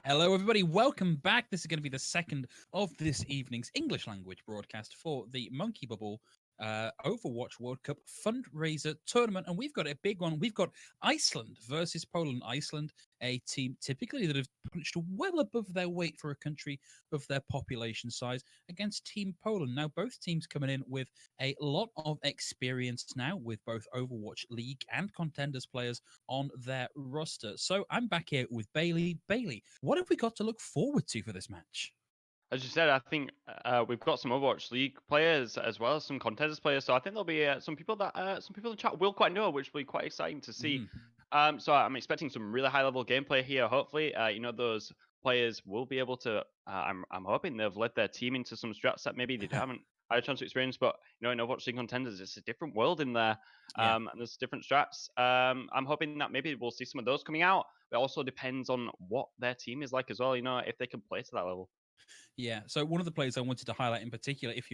Hello, everybody. Welcome back. This is going to be the second of this evening's English language broadcast for the Monkey Bubble Overwatch World Cup fundraiser tournament. And we've got a big one. We've got Iceland versus Poland. Iceland, a team typically that have punched well above their weight for a country of their population size, against Team Poland. Now, both teams coming in with a lot of experience now with both Overwatch League and Contenders players on their roster. So I'm back here with Bailey. Bailey, what have we got to look forward to for this match? As you said, I think we've got some Overwatch League players as well as some contenders players. So I think there'll be some people in the chat will quite know, which will be quite exciting to see. Mm. So I'm expecting some really high level gameplay here. Hopefully, those players will be able to. I'm hoping they've led their team into some strats that maybe they haven't had a chance to experience. But in Overwatch League contenders, it's a different world in there, Yeah. and there's different strats. I'm hoping that maybe we'll see some of those coming out. It also depends on what their team is like as well. If they can play to that level. Yeah. So one of the players I wanted to highlight in particular, if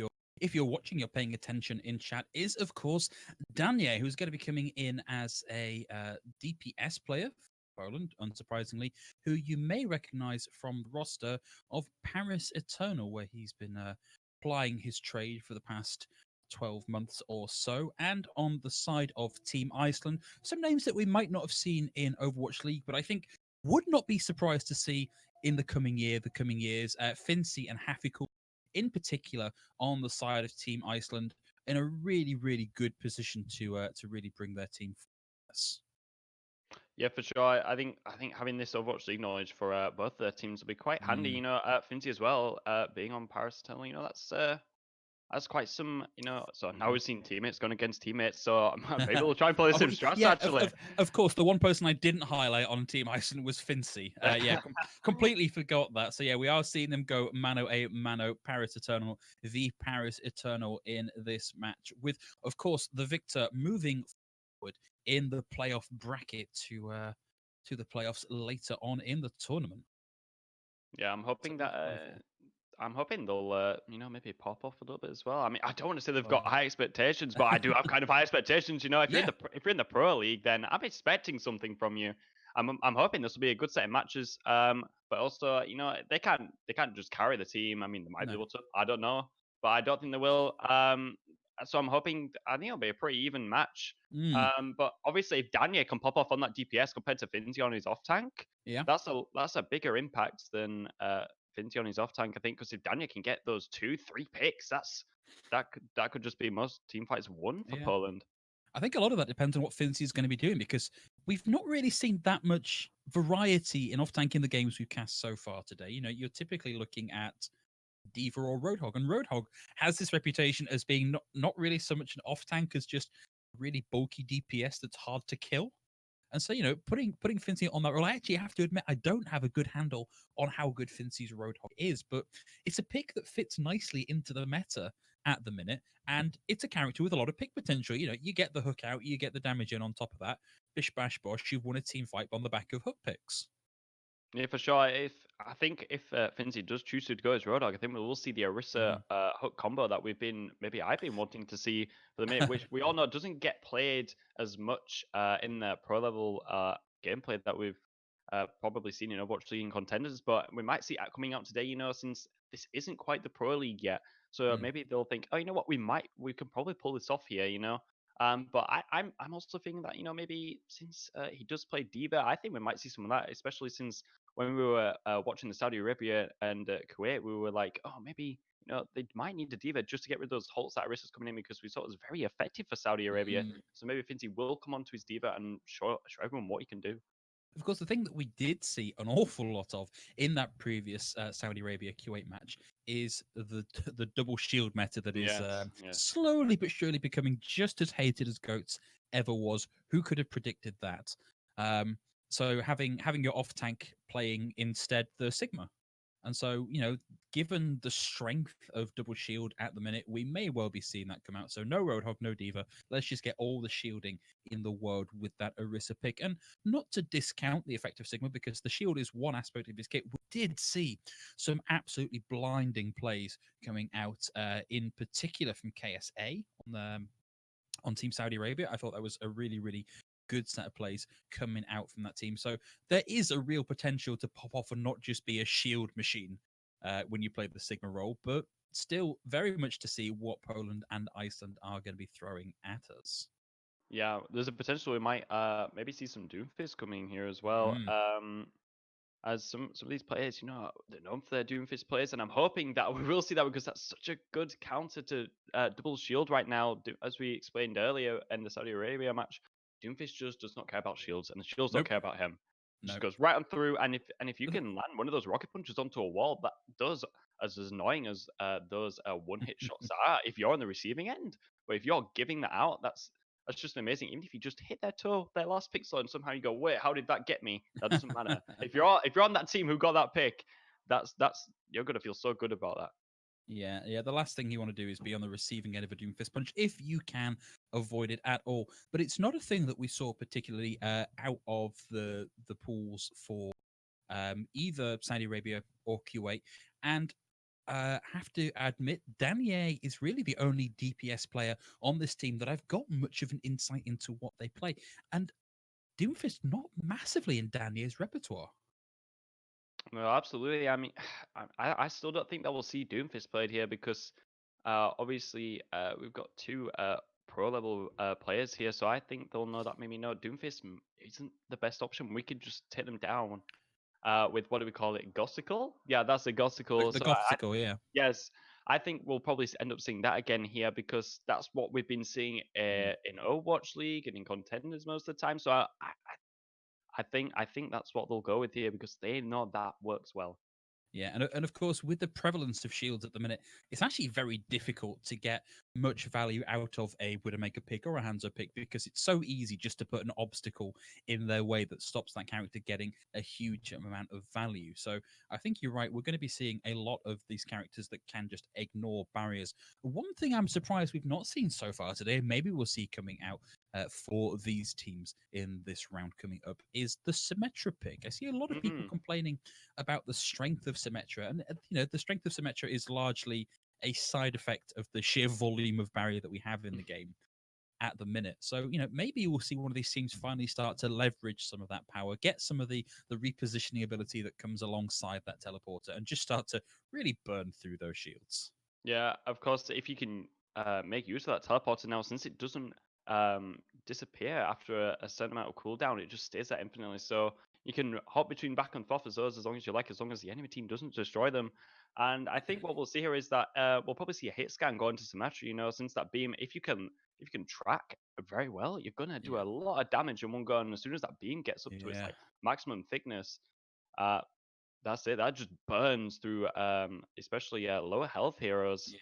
you're watching, you're paying attention in chat, is of course Danye, who's going to be coming in as a DPS player for Poland, unsurprisingly, who you may recognize from the roster of Paris Eternal, where he's been plying his trade for the past 12 months or so. And on the side of Team Iceland, some names that we might not have seen in Overwatch League, but I think would not be surprised to see in the coming years, Fincy and Hafikul in particular on the side of Team Iceland in a really, really good position to really bring their team forward. Yeah, for sure. I think having this Overwatch League knowledge for both their teams will be quite handy. Mm. Finty as well, being on Paris Eternal, that's quite some. So now Mhm. we've seen teammates going against teammates. So maybe we'll try and play Oh, some strats yeah, actually. of course. The one person I didn't highlight on Team Iceland was Fincy. Yeah, completely forgot that. So yeah, we are seeing them go mano a mano, Paris Eternal, the Paris Eternal in this match, with of course the victor moving forward in the playoff bracket to the playoffs later on in the tournament. Yeah, I'm So hoping who's that it going for? I'm hoping they'll maybe pop off a little bit as well. I mean, I don't want to say they've got Oh. high expectations, but I do have kind of high expectations. If you're in Yeah. the pro league, then I'm expecting something from you. I'm hoping this will be a good set of matches. But also, they can't just carry the team. I mean, they might be No. able to. I don't know, but I don't think they will. So I think it'll be a pretty even match. Mm. But obviously, if Danye can pop off on that DPS compared to Finzi on his off tank, Yeah. that's a bigger impact than Finty on his off tank, I think, because if Daniel can get those 2, 3 picks, that could just be most team fights won for Yeah. Poland. I think a lot of that depends on what Fincy is going to be doing, because we've not really seen that much variety in off tank in the games we've cast so far today. You're typically looking at Diva or Roadhog, and Roadhog has this reputation as being not really so much an off tank as just really bulky DPS that's hard to kill. And so, putting Fincy on that role, I actually have to admit I don't have a good handle on how good Fincy's Roadhog is, but it's a pick that fits nicely into the meta at the minute, and it's a character with a lot of pick potential. You get the hook out, you get the damage in on top of that. Bish bash bosh, you've won a team fight on the back of hook picks. Yeah, for sure. If Finzi does choose to go as Roadhog, I think we will see the Orisa Mm. hook combo that I've been wanting to see for the minute, which we all know doesn't get played as much in the pro level gameplay that we've probably seen in Overwatch League and contenders, but we might see it coming out today. Since this isn't quite the pro league yet, so Mm. maybe they'll think, oh, you know what, we can probably pull this off here. But I'm also thinking that maybe since he does play Diva, I think we might see some of that, especially since when we were watching the Saudi Arabia and Kuwait, we were like, oh, maybe they might need a diva just to get rid of those halts that Arista's coming in, because we saw it was very effective for Saudi Arabia. Mm. So maybe Finty will come onto his diva and show everyone what he can do. Of course, the thing that we did see an awful lot of in that previous Saudi Arabia Kuwait match is the double shield meta that is Yes, yes. slowly but surely becoming just as hated as Goats ever was. Who could have predicted that? Um, so having your off tank playing instead the Sigma, and so, given the strength of Double Shield at the minute, we may well be seeing that come out. So no Roadhog, no Diva. Let's just get all the shielding in the world with that Orisa pick. And not to discount the effect of Sigma, because the shield is one aspect of his kit. We did see some absolutely blinding plays coming out, in particular from KSA on Team Saudi Arabia. I thought that was a really, really good set of plays coming out from that team. So there is a real potential to pop off and not just be a shield machine when you play the Sigma role, but still very much to see what Poland and Iceland are going to be throwing at us. Yeah, there's a potential we might maybe see some Doomfist coming here as well. Mm. As some of these players, they're known for their Doomfist plays, and I'm hoping that we will see that because that's such a good counter to double shield right now. As we explained earlier in the Saudi Arabia match, Doomfist just does not care about shields, and the shields don't Nope. care about him. Just Nope. goes right on through, and if you can land one of those rocket punches onto a wall, that does as annoying as those one-hit shots are. If you're on the receiving end, but if you're giving that out, that's just amazing. Even if you just hit their toe, their last pixel, and somehow you go, wait, how did that get me? That doesn't matter. If you're on that team who got that pick, that's you're gonna feel so good about that. Yeah. The last thing you want to do is be on the receiving end of a Doomfist punch if you can avoid it at all. But it's not a thing that we saw particularly out of the pools for either Saudi Arabia or Kuwait. And have to admit, Danier is really the only DPS player on this team that I've got much of an insight into what they play. And Doomfist not massively in Danier's repertoire. No, absolutely. I mean, I still don't think that we'll see Doomfist played here because obviously we've got two pro level players here, so I think they'll know that maybe no Doomfist isn't the best option. We could just take them down with what do we call it, Gossicle? Yeah, that's a Gossicle. The So Gothical, yeah. yes, I think we'll probably end up seeing that again here because that's what we've been seeing in Overwatch League and in contenders most of the time. So I think that's what they'll go with here because they know that works well. Yeah, and of course, with the prevalence of shields at the minute, it's actually very difficult to get much value out of a Widowmaker pick or a Hanzo pick because it's so easy just to put an obstacle in their way that stops that character getting a huge amount of value. So I think you're right. We're going to be seeing a lot of these characters that can just ignore barriers. One thing I'm surprised we've not seen so far today, maybe we'll see coming out for these teams in this round coming up, is the Symmetra pick. I see a lot of people complaining about the strength of Symmetra, and the strength of Symmetra is largely a side effect of the sheer volume of barrier that we have in the game at the minute. So maybe we'll see one of these teams finally start to leverage some of that power, get some of the repositioning ability that comes alongside that teleporter, and just start to really burn through those shields. Yeah, of course. If you can make use of that teleporter now, since it doesn't disappear after a certain amount of cooldown, it just stays there infinitely. So you can hop between back and forth as long as you like, as long as the enemy team doesn't destroy them. And I think what we'll see here is that we'll probably see a hit scan go into Symmetry. Since that beam, if you can track very well, you're gonna do a lot of damage in one go. And as soon as that beam gets up to its like maximum thickness, that's it. That just burns through, especially lower health heroes.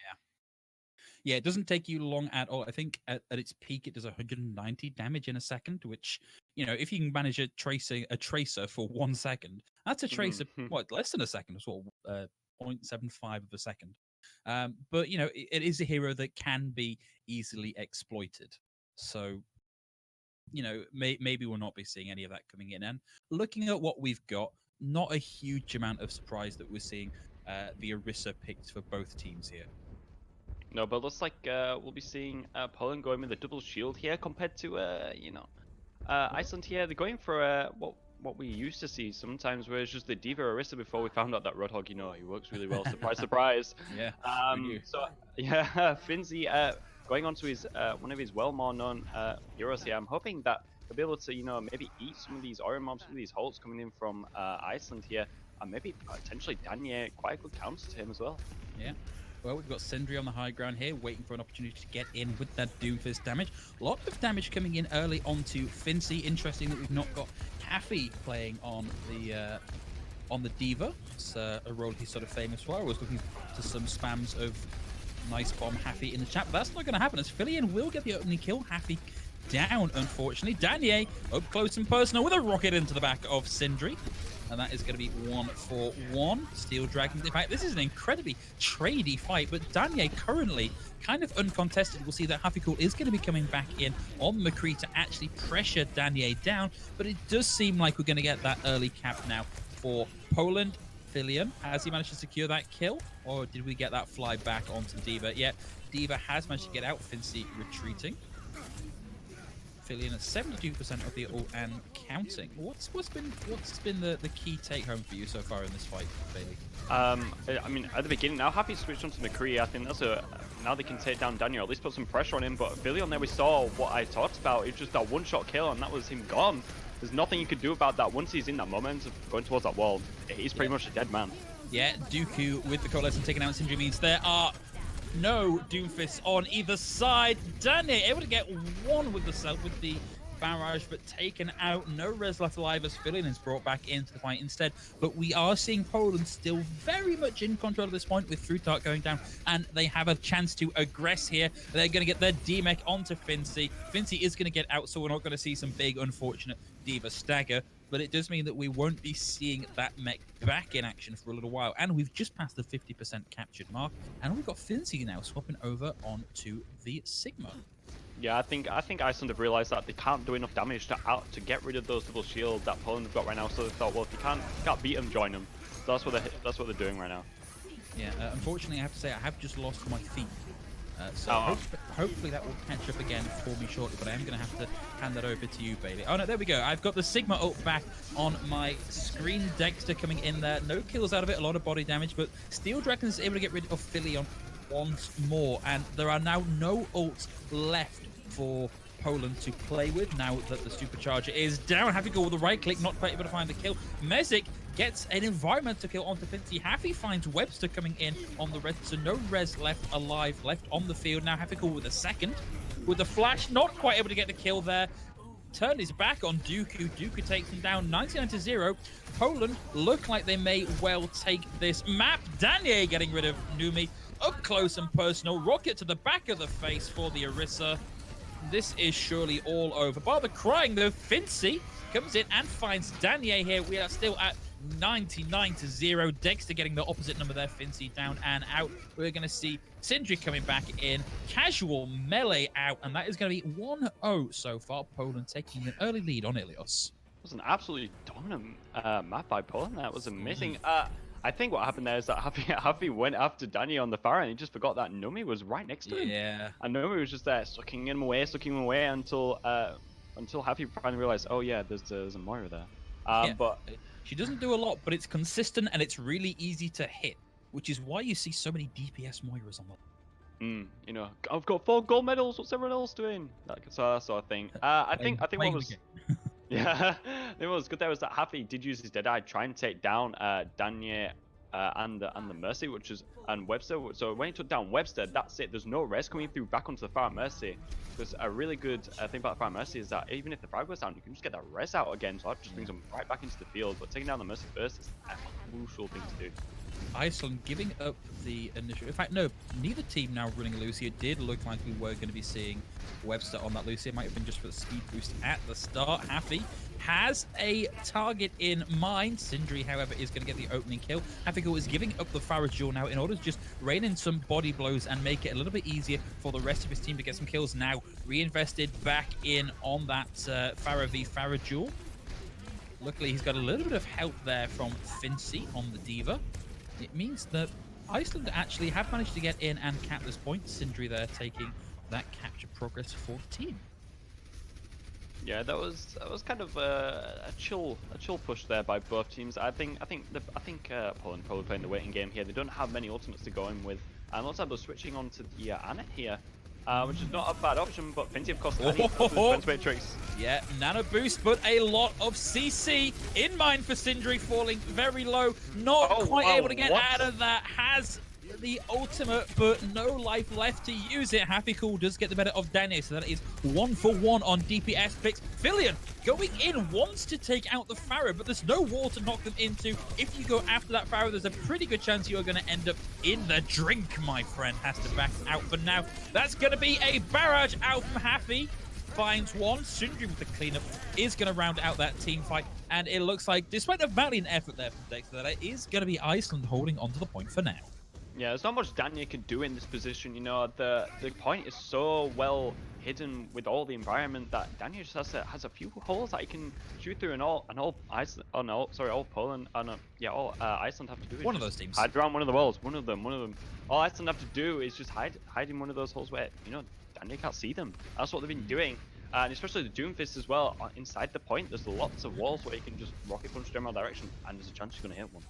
Yeah, it doesn't take you long at all. I think at its peak, it does 190 damage in a second, which, if you can manage a tracer for 1 second, that's a tracer, less than a second, as well, 0.75 of a second. But, it is a hero that can be easily exploited. So, maybe we'll not be seeing any of that coming in. And looking at what we've got, not a huge amount of surprise that we're seeing the Orisa picked for both teams here. No, but looks like we'll be seeing Poland going with a double shield here compared to Iceland here. They're going for what we used to see sometimes, where it's just the D.Va Orisa before we found out that Roadhog, he works really well. Surprise, surprise. Yeah. So yeah, Finzi going on to his one of his well more known heroes here. I'm hoping that he'll be able to maybe eat some of these Orion mobs, some of these holds coming in from Iceland here, and maybe potentially Danier, quite a good counter to him as well. Yeah. Well, we've got Sindri on the high ground here, waiting for an opportunity to get in with that Doomfist damage. A lot of damage coming in early onto Fincy. Interesting that we've not got Caffey playing on the D.Va. It's a role he's sort of famous for. I was looking to some spams of Nice Bomb Haffy in the chat, but that's not going to happen, as Filian will get the opening kill. Haffy down, unfortunately. Danier up close and personal with a rocket into the back of Sindri. And that is going to be 1-for-1. Steel Dragon. In fact, this is an incredibly tradey fight, but Danier currently kind of uncontested. We'll see that Hafikul is going to be coming back in on McCree to actually pressure Danier down, but it does seem like we're going to get that early cap now for Poland. Filian, has he managed to secure that kill, or did we get that fly back onto D.Va? Yeah, D.Va has managed to get out. Fincy retreating. Fillion at 72% of the ult and counting. What's been the key take home for you so far in this fight, Bailey? I mean, at the beginning, now Happy switched onto McCree. I think that's now they can take down Daniel, at least put some pressure on him. But Fillion, there we saw what I talked about. It's just that one-shot kill, and that was him gone. There's nothing you could do about that once he's in that moment of going towards that wall. He's pretty much a dead man. Yeah, Dooku with the coalescence taking out Sindri means there are no Doomfists on either side. Daniel able to get one with the barrage, but taken out. No res left alive as Fillion is brought back into the fight instead. But we are seeing Poland still very much in control at this point with Fruitart going down, and they have a chance to aggress here. They're going to get their D-Mech onto Fincy. Fincy is going to get out, so we're not going to see some big, unfortunate D.Va stagger. But it does mean that we won't be seeing that mech back in action for a little while. And we've just passed the 50% captured mark. And we've got Fincy now swapping over onto the Sigma. Yeah, I think Iceland have realized that they can't do enough damage to get rid of those double shields that Poland have got right now. So they thought, well, if you can't beat them, join them. So that's what they're doing right now. Yeah, unfortunately, I have to say I have just lost my feet. Hopefully that will catch up again for me shortly, but I am going to have to hand that over to you, Bailey. Oh no, there we go. I've got the Sigma ult back on my screen. Dexter coming in there. No kills out of it, a lot of body damage, but Steel Dragon is able to get rid of Fillion once more, and there are now no ults left for Poland to play with now that the supercharger is down. Happy go with the right click, not quite able to find the kill. Mezek gets an environmental kill onto Fincy. Happy finds Webster coming in on the res, so no res left alive, left on the field. Now Happy go with a second. With the flash, not quite able to get the kill there. Turned his back on Dooku. Dooku takes him down 99-0. Poland look like they may well take this map. Danier getting rid of Numi. Up close and personal. Rocket to the back of the face for the Orisa. This is surely all over. Bar the crying though, Fincy comes in and finds Danier here. We are still at 99-0. Dexter getting the opposite number there. Fincy down and out. We're going to see Sindri coming back in. Casual melee out, and that is going to be 1-0 so far. Poland taking an early lead on Ilios. It was an absolutely dominant map by Poland. That was amazing. I think what happened there is that Happy went after Danny on the far end. He just forgot that Numi was right next to him. Yeah. And Numi was just there sucking him away until Happy finally realized, oh yeah, there's a Moira there. Yeah. But she doesn't do a lot, but it's consistent and it's really easy to hit, which is why you see so many DPS Moiras on the. You know, I've got 4 gold medals. What's everyone else doing? That sort of thing. I think what was. Yeah, it was good there was that Happy did use his Deadeye try and take down Danier and the Mercy, and Webster. So when he took down Webster, that's it. There's no res coming through back onto the Fire Mercy. Because a really good thing about the Fire Mercy is that even if the frag goes down, you can just get that res out again. So that just brings them right back into the field. But taking down the Mercy first is a crucial thing to do. Iceland giving up the initial. In fact, no, neither team now running a Lucia. It did look like we were going to be seeing Webster on that Lucia. It might have been just for the speed boost at the start. Happy has a target in mind. Sindri, however, is going to get the opening kill. Happy is giving up the Farah Jewel now in order to just rain in some body blows and make it a little bit easier for the rest of his team to get some kills. Now reinvested back in on that Farah v Farah Jewel. Luckily, he's got a little bit of help there from Fincy on the D.Va. It means that Iceland actually have managed to get in and cap this point. Sindri there taking that capture progress for the team. Yeah, that was kind of a chill push there by both teams. I think Poland probably playing the waiting game here. They don't have many ultimates to go in with, and looks like they're switching on to the Anet here. Which is not a bad option, but Finty, of course, defense matrix. Yeah, nano boost, but a lot of CC in mind for Sindri, falling very low. Not quite able to get out of that. Has the ultimate, but no life left to use it. Happy Cool does get the better of Danny, so that is 1-for-1 on DPS picks. Fillion going in, wants to take out the Pharaoh, but there's no wall to knock them into. If you go after that Pharaoh, there's a pretty good chance you're going to end up in the drink, my friend. Has to back out for now. That's going to be a barrage out from Happy. Finds one. Sindri with the cleanup is going to round out that team fight. And it looks like, despite the valiant effort there from Dexter, that it is going to be Iceland holding onto the point for now. Yeah, there's not much Daniel can do in this position. You know, the point is so well hidden with all the environment that Daniel just has a few holes that he can shoot through, and all Iceland, all Poland, all Iceland have to do is one of those teams hide around one of the walls. One of them. All Iceland have to do is just hide in one of those holes where, you know, Daniel can't see them. That's what they've been doing. And especially the Doomfist as well, inside the point, there's lots of walls where you can just rocket punch general direction, and there's a chance you're going to hit one.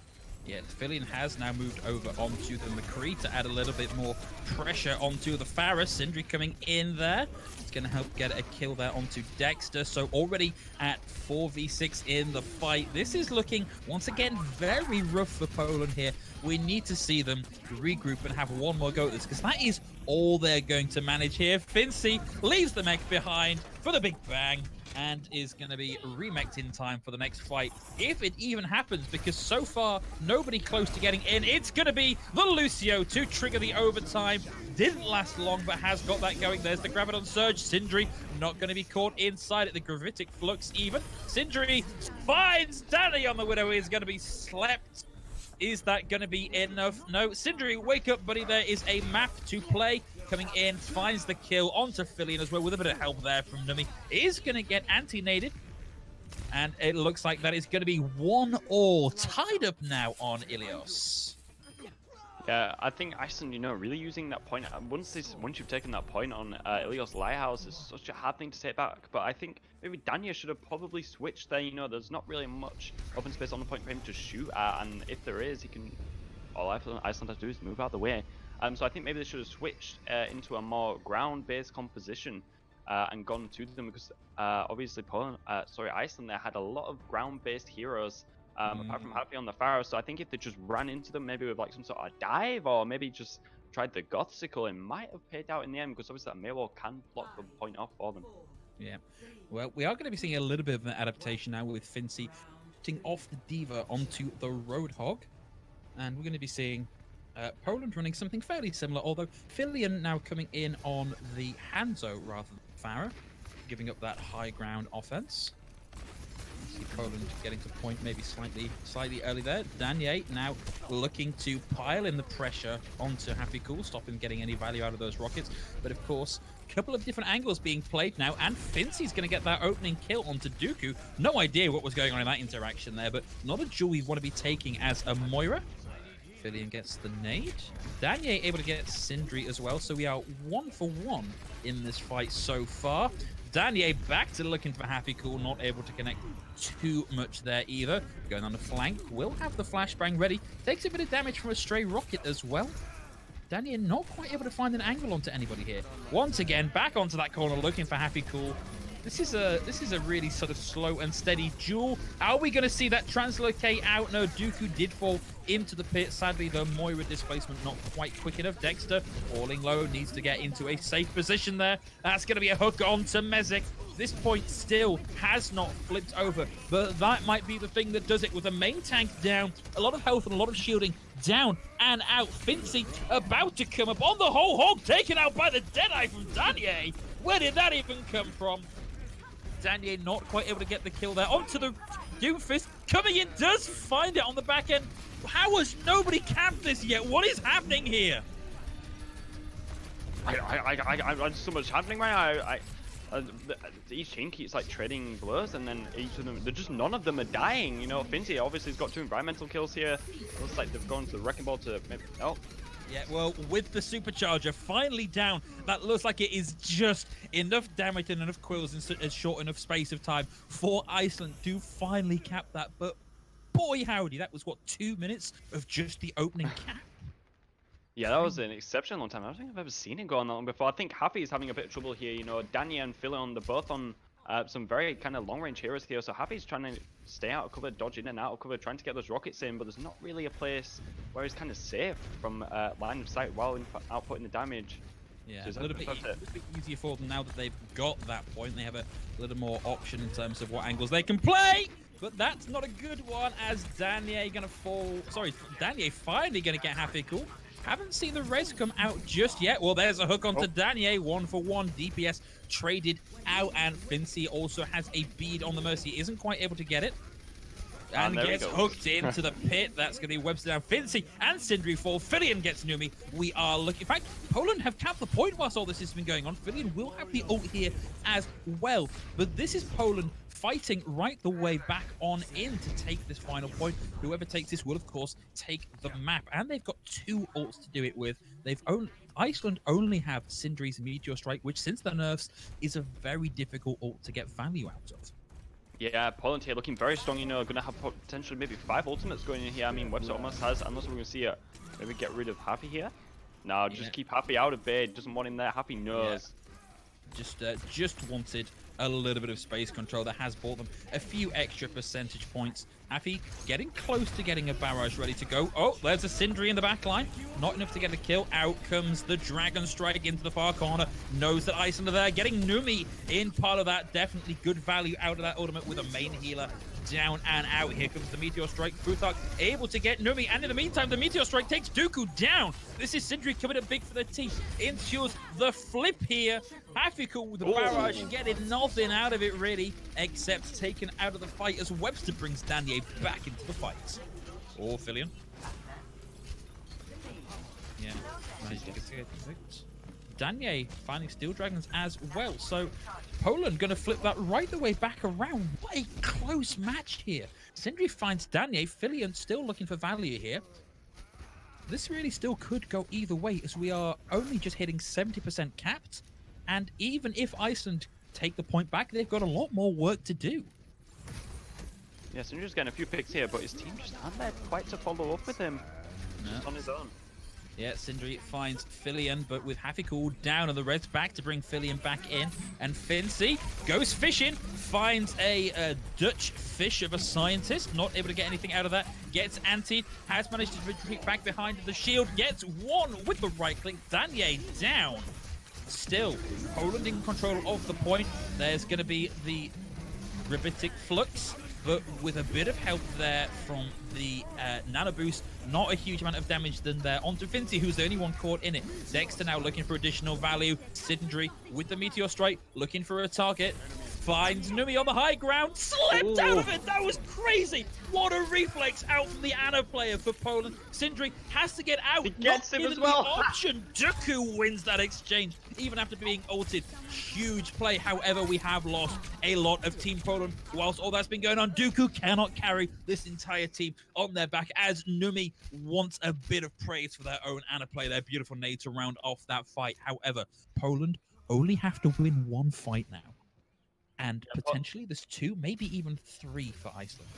Yeah, Fillion has now moved over onto the McCree to add a little bit more pressure onto the Pharah. Sindri coming in there. It's going to help get a kill there onto Dexter. So already at 4v6 in the fight. This is looking, once again, very rough for Poland here. We need to see them regroup and have one more go at this, because that is all they're going to manage here. Fincy leaves the mech behind for the big bang, and is going to be remeked in time for the next fight, if it even happens, because so far, nobody close to getting in. It's going to be the Lucio to trigger the overtime. Didn't last long, but has got that going. There's the Graviton Surge. Sindri not going to be caught inside it. The Gravitic Flux even. Sindri finds Danny on the Widow. Is going to be slept. Is that going to be enough? No. Sindri, wake up, buddy. There is a map to play. Coming in, finds the kill onto Fillion as well, with a bit of help there from Numi. Is going to get anti-naded. And it looks like that is going to be 1-all. Tied up now on Ilios. Yeah, I think Iceland, really using that point. Once you've taken that point on Ilios Lighthouse, it's such a hard thing to take back. But I think maybe Danya should have probably switched there. There's not really much open space on the point for him to shoot at. And if there is, all Iceland has to do is move out of the way. So I think maybe they should have switched into a more ground-based composition and gone to them, because obviously Iceland there had a lot of ground-based heroes apart from Happy on the Pharaoh. So I think if they just ran into them, maybe with like some sort of dive, or maybe just tried the Gothsicle, it might have paid out in the end, because obviously that Maywall can block the point off for them. Yeah, well, we are going to be seeing a little bit of an adaptation now with Fincy putting off the Diva onto the Roadhog, and we're going to be seeing Poland running something fairly similar, although Fillion now coming in on the Hanzo rather than Farah, giving up that high ground offense. See Poland getting to point maybe slightly early there. Danier now looking to pile in the pressure onto Happy Cool, stop him getting any value out of those rockets. But of course, a couple of different angles being played now, and Fincy's going to get that opening kill onto Dooku. No idea what was going on in that interaction there, but not a jewel we want to be taking as a Moira. Fillion gets the nade. Danier able to get Sindri as well, so we are 1 for 1 in this fight so far. Danier back to looking for Happy Cool, not able to connect too much there either. Going on the flank, will have the flashbang ready. Takes a bit of damage from a stray rocket as well. Danier not quite able to find an angle onto anybody here. Once again, back onto that corner looking for Happy Cool. This is a really sort of slow and steady duel. Are we going to see that translocate out? No, Dooku did fall into the pit. Sadly, the Moira displacement not quite quick enough. Dexter falling low, needs to get into a safe position there. That's going to be a hook onto Mezek. This point still has not flipped over, but that might be the thing that does it, with the main tank down, a lot of health and a lot of shielding down and out. Fincy about to come up on the whole hog, taken out by the Deadeye from Danier. Where did that even come from? Danier not quite able to get the kill there. Onto the Doomfist, coming in, does find it on the back end. How has nobody camped this yet? What is happening here? There's so much happening right now. Each team keeps like trading blows, and then each of them, none of them are dying. Finty obviously has got 2 environmental kills here. Looks like they've gone to the wrecking ball to maybe, Yeah, well, with the supercharger finally down, that looks like it is just enough damage and enough quills in a short enough space of time for Iceland to finally cap that. But boy howdy, that was what, 2 minutes of just the opening cap? Yeah, that was an exceptionally long time. I don't think I've ever seen it go on that long before. I think Happy is having a bit of trouble here. Danya and Fillion, they're both on some very kind of long-range heroes here. So Happy's trying to stay out of cover, dodge in and out of cover, trying to get those rockets in, but there's not really a place where he's kind of safe from line of sight while outputting the damage. Yeah, so a little bit easier for them now that they've got that point. They have a little more option in terms of what angles they can play. But that's not a good one, as Danier gonna fall. Sorry, Danier finally gonna get Happy Cool. Haven't seen the res come out just yet. Well, there's a hook onto Danier. 1 for 1. DPS traded out, and Fincy also has a bead on the Mercy. Isn't quite able to get it. And there he gets goes. hooked into the pit. That's going to be Webster down. Fincy and Sindri fall. Filion gets Numi. We are looking. In fact, Poland have capped the point whilst all this has been going on. Filion will have the ult here as well. But this is Poland fighting right the way back on in to take this final point. Whoever takes this will, of course, take the map. And they've got 2 ults to do it with. Iceland only have Sindri's Meteor Strike, which since the nerfs is a very difficult ult to get value out of. Yeah, Poland here looking very strong, you know, gonna have potentially maybe 5 ultimates going in here. I mean, Webster almost has, unless we're gonna see it. Maybe get rid of Happy here. No, just keep Happy out of bed. Doesn't want him there. Happy knows. Just wanted a little bit of space control that has bought them a few extra percentage points. Happy getting close to getting a barrage ready to go. Oh, there's a Sindri in the back line. Not enough to get a kill. Out comes the Dragon Strike into the far corner. Knows that Iceland are there. Getting Numi in part of that. Definitely good value out of that ultimate with a main healer down and out. Here comes the Meteor Strike. Futhark able to get Numi, and in the meantime, the Meteor Strike takes Dooku down. This is Sindri coming up big for the team. Ensures the flip here. Hafikul with the barrage, getting nothing out of it really, except taken out of the fight as Webster brings Danier back into the fight. Or Filion. Yeah, Danier finding Steel Dragons as well. So Poland going to flip that right the way back around. What a close match here. Sindri finds Danier. Filion still looking for value here. This really still could go either way as we are only just hitting 70% capped. And even if Iceland take the point back, they've got a lot more work to do. Yeah, Sindri's getting a few picks here, but his team just aren't there quite to follow up with him. Just on his own. Yeah, Sindri finds Filion, but with Hafikul down and the Reds back to bring Filion back in. And Fincy goes fishing, finds a Dutch fish of a scientist, not able to get anything out of that. Gets anti, has managed to retreat back behind the shield, gets one with the right click. Danier down. Still, Poland in control of the point. There's going to be the Ribitic Flux, but with a bit of help there from the Nano Boost, not a huge amount of damage done there onto Fincy, who's the only one caught in it. Dexter now looking for additional value. Sindri with the Meteor Strike, looking for a target. Finds Numi on the high ground, slipped out of it. That was crazy. What a reflex out from the Ana player for Poland. Sindri has to get out. He gets Not him as given well. the option. Dooku wins that exchange, even after being ulted. Huge play. However, we have lost a lot of Team Poland. Whilst all that's been going on, Dooku cannot carry this entire team on their back as Numi wants a bit of praise for their own Ana play. Their beautiful nade to round off that fight. However, Poland only have to win one fight now. And potentially there's 2, maybe even 3 for Iceland.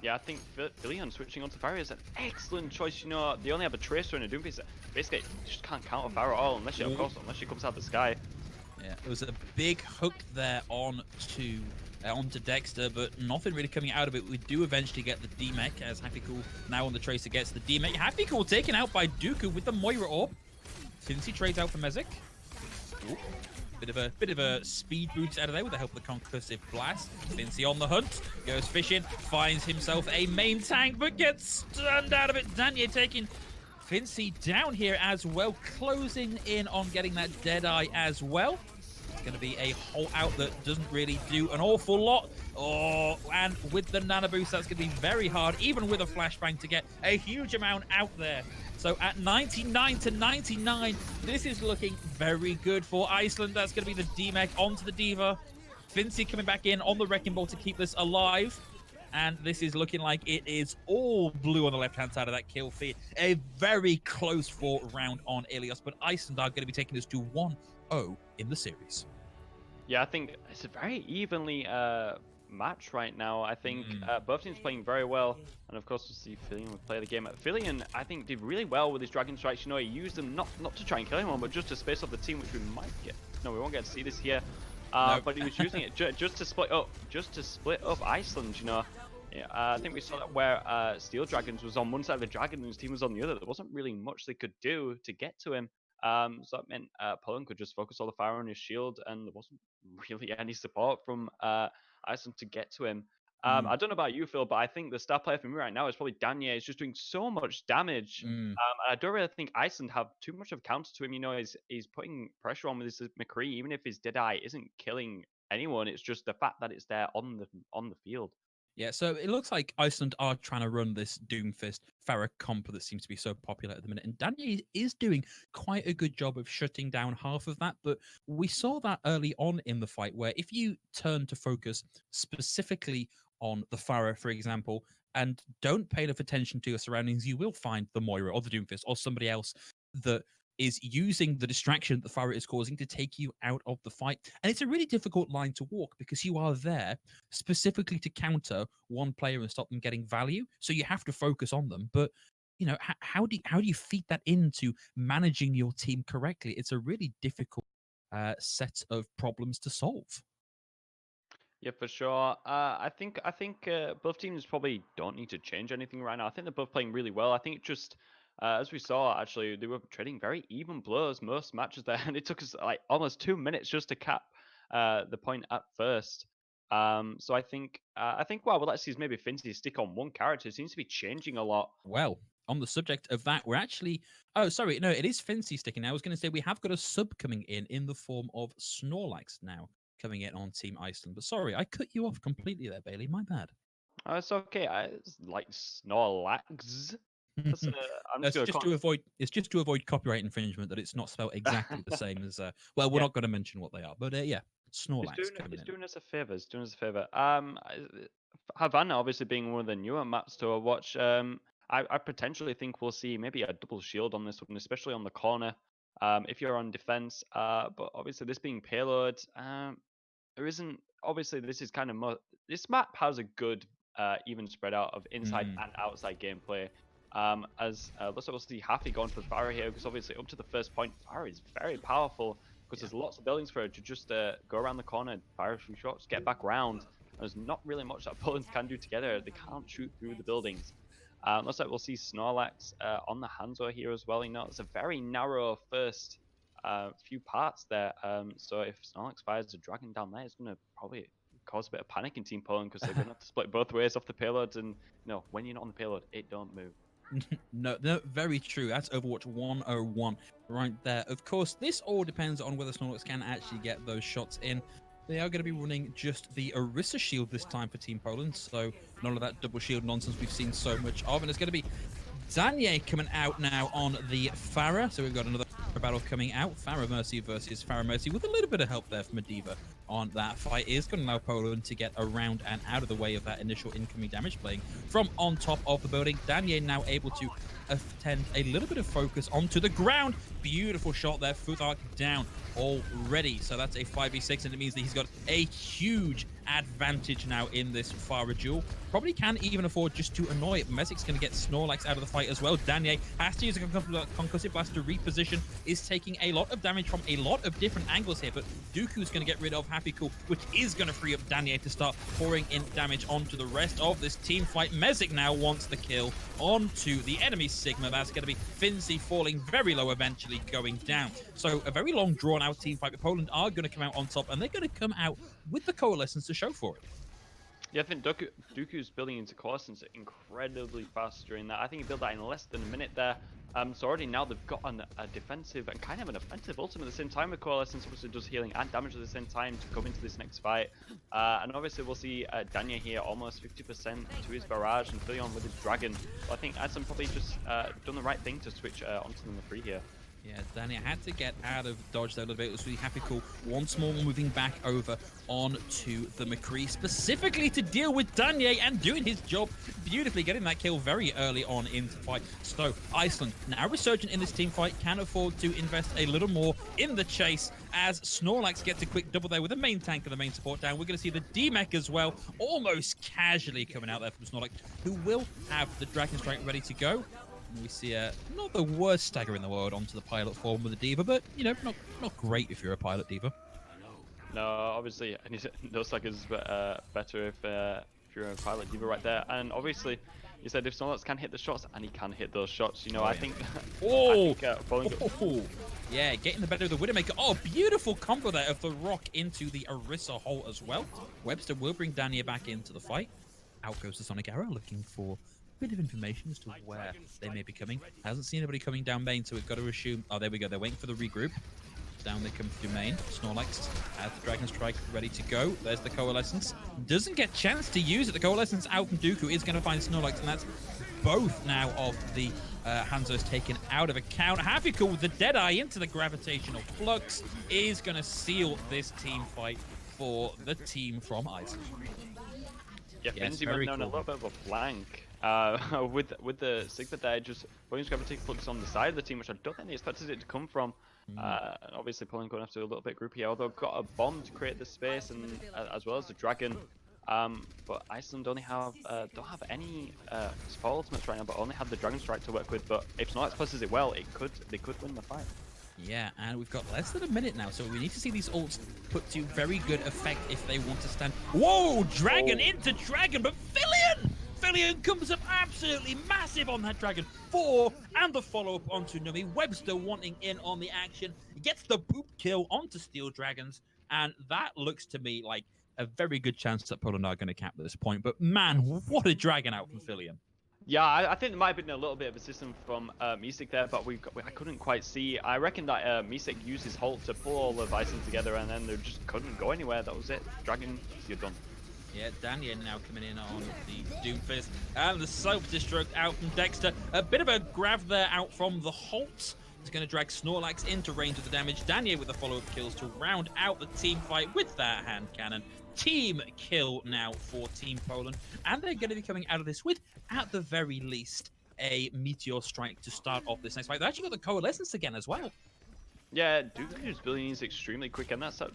Yeah, I think Filion switching onto Farah is an excellent choice. You know, they only have a Tracer and a Doomfist. Basically, you just can't counter Farah at all unless she, of course, unless she comes out of the sky. Yeah, it was a big hook there onto Dexter, but nothing really coming out of it. We do eventually get the D-Mech as Hafikul now on the Tracer gets the D-Mech. Hafikul taken out by Dooku with the Moira Orb. Fincy trades out for Mezek. Ooh. Bit of a speed boost out of there with the help of the concussive blast. Fincy on the hunt, goes fishing, finds himself a main tank, but gets stunned out of it. Danier taking Fincy down here as well, closing in on getting that Deadeye as well. It's going to be a whole out that doesn't really do an awful lot. Oh, and with the Nano Boost, that's going to be very hard, even with a flashbang, to get a huge amount out there. So at 99 to 99, this is looking very good for Iceland. That's going to be the D-Mech onto the Diva. Fincy coming back in on the Wrecking Ball to keep this alive. And this is looking like it is all blue on the left-hand side of that kill feed. A very close 4th-round on Ilios, but Iceland are going to be taking this to 1-0 in the series. Yeah, I think it's a very evenly match right now. I think both teams playing very well, and of course we'll see Filion will play the game. Filion, I think, did really well with his Dragon Strikes. You know, he used them not to try and kill anyone, but just to space off the team, which we might get. No, we won't get to see this here. Nope. But he was using it just to split up Iceland. You know, yeah, I think we saw that where Steel Dragons was on one side of the dragon and his team was on the other. There wasn't really much they could do to get to him. So that meant Poland could just focus all the fire on his shield, and there wasn't really any support from Iceland to get to him. I don't know about you, Phil, but I think the star player for me right now is probably Danier. He's just doing so much damage. I don't really think Iceland have too much of counter to him. You know, he's putting pressure on with his McCree, even if his Deadeye isn't killing anyone. It's just the fact that it's there on the field. Yeah, so it looks like Iceland are trying to run this Doomfist Farah comp that seems to be so popular at the minute. And Daniel is doing quite a good job of shutting down half of that. But we saw that early on in the fight, where if you turn to focus specifically on the Farah, for example, and don't pay enough attention to your surroundings, you will find the Moira or the Doomfist or somebody else that is using the distraction that the Farah is causing to take you out of the fight. And it's a really difficult line to walk because you are there specifically to counter one player and stop them getting value. So you have to focus on them. But how do you feed that into managing your team correctly? It's a really difficult set of problems to solve. Yeah, for sure. I think both teams probably don't need to change anything right now. I think they're both playing really well. I think just as we saw, actually, they were trading very even blows most matches there, and it took us like almost 2 minutes just to cap the point at first. So I think well, let's see, maybe Finty stick on one character. It seems to be changing a lot. Well, on the subject of that, we're actually. Oh, sorry. No, it is Fincy sticking. I was going to say we have got a sub coming in the form of Snorlax now coming in on Team Iceland. But sorry, I cut you off completely there, Bailey. My bad. It's okay. It's like Snorlax. That's I'm just It's gonna just call. to avoid copyright infringement that it's not spelled exactly the same as. Well, we're Yeah. not going to mention what they are, but yeah, Snorlax coming It's in. doing us a favor. It's doing us a favor. Havana obviously being one of the newer maps to watch. I potentially think we'll see maybe a double shield on this one, especially on the corner. If you're on defense. But obviously this being payload, there isn't obviously this is kind of this map has a good even spread out of inside Mm, and outside gameplay. As looks like we'll see Happy going for Farah here because obviously up to the first point, Farah is very powerful because yeah. there's lots of buildings for her to just go around the corner, fire a few shots, get back round. There's not really much that Poland can do together. They can't shoot through the buildings. Looks like we'll see Snorlax on the Hanzo here as well. You know, it's a very narrow first few parts there. So if Snorlax fires a dragon down there, it's going to probably cause a bit of panic in Team Poland because they're going to have to split both ways off the payloads. And when you're not on the payload, it don't move. No, no, very true. That's Overwatch 101 right there. Of course, this all depends on whether Snorlax can actually get those shots in. They are going to be running just the Orisa shield this time for Team Poland, so none of that double shield nonsense we've seen so much of. And it's going to be Danier coming out now on the Farah. So we've got another battle coming out. Farah Mercy versus Farah Mercy with a little bit of help there from Mediva on that fight. Is going to allow Poland to get around and out of the way of that initial incoming damage playing from on top of the building. Danier now able to attend a little bit of focus onto the ground. Beautiful shot there. Futhark down already. So that's a 5v6, and it means that he's got a huge advantage now in this Farah duel. Probably can even afford just to annoy it. Mezic's going to get Snorlax out of the fight as well. Danier has to use a concussive blast to reposition. Is taking a lot of damage from a lot of different angles here, but Dooku's going to get rid of Happy Cool, which is going to free up Danier to start pouring in damage onto the rest of this team fight. Mezic now wants the kill onto the enemy Sigma. That's going to be Finzi falling very low, eventually going down. So a very long drawn-out team fight, but Poland are going to come out on top, and they're going to come out with the coalescence to show for it. Yeah, I think Dooku's building into coalescence incredibly fast during that. I think he built that in less than a minute there. So already now they've got a defensive and kind of an offensive ultimate at the same time with coalescence, obviously does healing and damage at the same time to come into this next fight. And obviously we'll see Danya here almost 50% to his barrage and Filion with his dragon. So I think Iceland probably just done the right thing to switch onto number 3 here. Yeah, Danny had to get out of dodge there a little bit. It was really Happy Cool once more moving back over onto the McCree, specifically to deal with Danier and doing his job beautifully, getting that kill very early on into the fight. So Iceland, now resurgent in this team fight, can afford to invest a little more in the chase as Snorlax gets a quick double there with the main tank and the main support down. We're going to see the D-Mech as well, almost casually coming out there from Snorlax, who will have the Dragon Strike ready to go. We see not the worst stagger in the world onto the pilot form with the Diva, but, not great if you're a pilot Diva. No, obviously, no staggers better if you're a pilot Diva right there. And obviously, you said if Snorlax can hit the shots, and he can hit those shots, I think... Yeah, getting the better of the Widowmaker. Oh, beautiful combo there of the rock into the Orisa hole as well. Webster will bring Dania back into the fight. Out goes the Sonic Arrow, looking for bit of information as to where they may be coming. Hasn't seen anybody coming down main, so we've got to assume... Oh, there we go. They're waiting for the regroup. Down they come through main. Snorlax has the Dragon Strike ready to go. There's the Coalescence. Doesn't get chance to use it. The Coalescence out from Dooku is going to find Snorlax, and that's both now of the Hanzos taken out of account. Happy with the Deadeye into the Gravitational Flux is going to seal this team fight for the team from Iceland. Yeah, Yes, Finzi went very down a cool. little bit of a flank with the Sigma there, just putting Gravitational Flux on the side of the team, which I don't think they expected it to come from. Obviously, Poland going after a little bit groupy, although got a bomb to create the space, and as well as the dragon. But Iceland only have don't have any support ultimates right now, but only have the Dragon Strike to work with. But if Snorlax places it well, they could win the fight. Yeah, and we've got less than a minute now, so we need to see these ults put to very good effect if they want to stand. Whoa, Dragon into Dragon, but Fillion comes up absolutely massive on that Dragon. 4, and the follow-up onto Numi. Webster wanting in on the action. He gets the boop kill onto Steel Dragons, and that looks to me like a very good chance that Poland are going to cap at this point. But man, what a Dragon out from Fillion. Yeah, I think there might have been a little bit of a system from Misik there, but I couldn't quite see. I reckon that Misik used his Halt to pull all of Iceland together, and then they just couldn't go anywhere. That was it. Dragon, you're done. Yeah, Daniel now coming in on the Doomfist, and the self-destruct out from Dexter. A bit of a grab there out from the Halt. It's going to drag Snorlax into range of the damage. Daniel with the follow-up kills to round out the team fight with that hand cannon. Team kill now for Team Poland, and they're going to be coming out of this with, at the very least, a Meteor Strike to start off this next fight. They actually got the Coalescence again as well. Yeah, Dooku's building is extremely quick, and that's a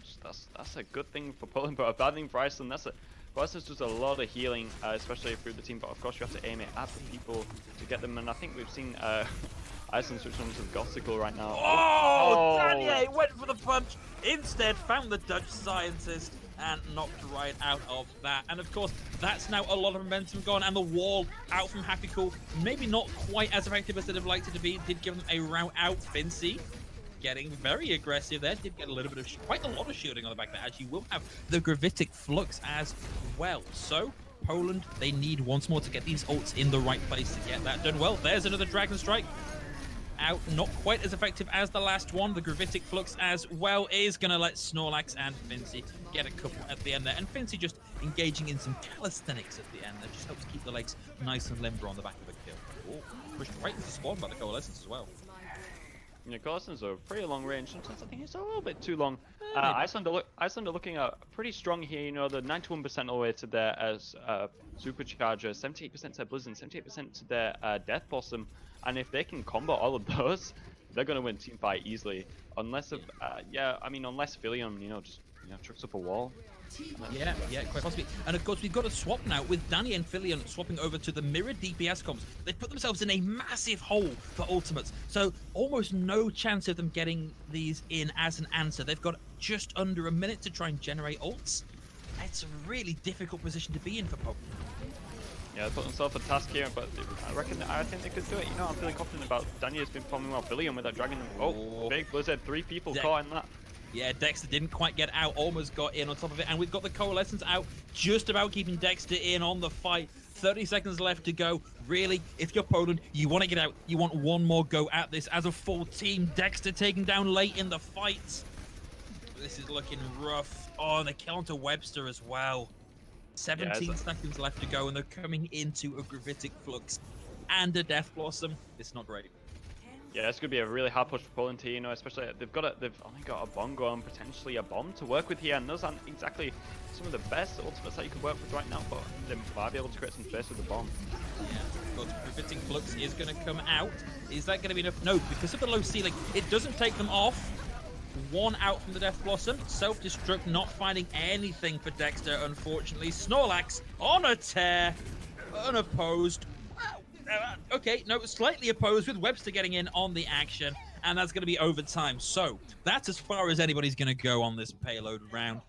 good thing for Poland, but a bad thing for Iceland. Iceland does a lot of healing, especially through the team, but of course you have to aim it at the people to get them, and I think we've seen Iceland switch on to Gothical right now. Oh! Daniel went for the punch, instead found the Dutch scientist, and knocked right out of that. And of course, that's now a lot of momentum gone, and the wall out from Happy Cool, maybe not quite as effective as they'd have liked it to be, did give them a route out. Fincy getting very aggressive there, did get a little bit of, quite a lot of shielding on the back there, as you will have the Gravitic Flux as well. So, Poland, they need once more to get these ults in the right place to get that done well. There's another Dragon Strike. Out, not quite as effective as the last one. The Gravitic Flux as well is going to let Snorlax and Fincy get a couple at the end there. And Fincy just engaging in some calisthenics at the end that just helps keep the legs nice and limber on the back of a kill. Oh, pushed right into spawn by the Coalescence as well. Yeah, Coalescence are pretty long range. Sometimes I think it's a little bit too long. Iceland are looking pretty strong here. You know, the 91% all the way to their Supercharger, 78% to their Blizzard, 78% to their Death Blossom. And if they can combo all of those, they're going to win team fight easily. Unless, unless Fillion, just trucks up a wall. Yeah, quite possibly. And of course, we've got a swap now with Danny and Fillion swapping over to the mirrored DPS comps. They've put themselves in a massive hole for ultimates, so almost no chance of them getting these in as an answer. They've got just under a minute to try and generate ults. It's a really difficult position to be in for Pope. Yeah, they put themselves a task here, but I think they could do it. I'm feeling confident about Daniel's been performing well. Fillion with that dragon. Oh, big Blizzard, 3 people caught in that. Yeah, Dexter didn't quite get out, almost got in on top of it. And we've got the Coalescence out, just about keeping Dexter in on the fight. 30 seconds left to go. Really, if you're Poland, you want to get out. You want one more go at this as a full team. Dexter taken down late in the fight. This is looking rough. Oh, they kill onto Webster as well. 17 seconds left to go, and they're coming into a Gravitic Flux and a Death Blossom. It's not great. Yeah, it's going to be a really hard push for Poland here, especially they've only got a Bongo and potentially a bomb to work with here, and those aren't exactly some of the best ultimates that you can work with right now, but they might be able to create some space with the bomb. Yeah, but Gravitic Flux is going to come out. Is that going to be enough? No, because of the low ceiling, it doesn't take them off. 1 out from the Death Blossom. Self-destruct, not finding anything for Dexter, unfortunately. Snorlax on a tear, unopposed. Okay, no, slightly opposed with Webster getting in on the action, and that's going to be overtime. So that's as far as anybody's going to go on this payload round.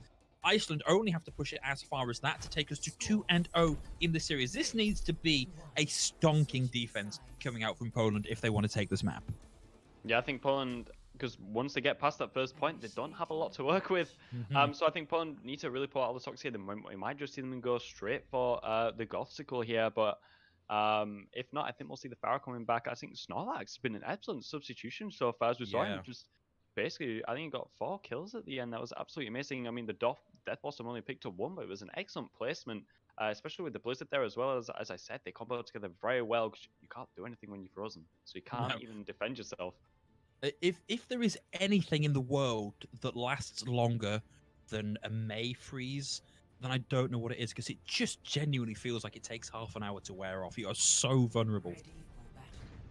Iceland only have to push it as far as that to take us to 2-0 in the series. This needs to be a stonking defense coming out from Poland if they want to take this map. Yeah, I think Poland, because once they get past that first point, they don't have a lot to work with. So I think Poland need to really pull out all the stocks here. We might just see them go straight for the Gothical here, but if not, I think we'll see the Pharaoh coming back. I think Snorlax has been an excellent substitution so far, as we saw him just basically, I think he got 4 kills at the end. That was absolutely amazing. I mean, the Death Blossom only picked up 1, but it was an excellent placement, especially with the Blizzard there as well. As I said, they combo together very well, 'cause you can't do anything when you're frozen, so you can't No. even defend yourself. If there is anything in the world that lasts longer than a May freeze, then I don't know what it is, because it just genuinely feels like it takes half an hour to wear off. You are so vulnerable.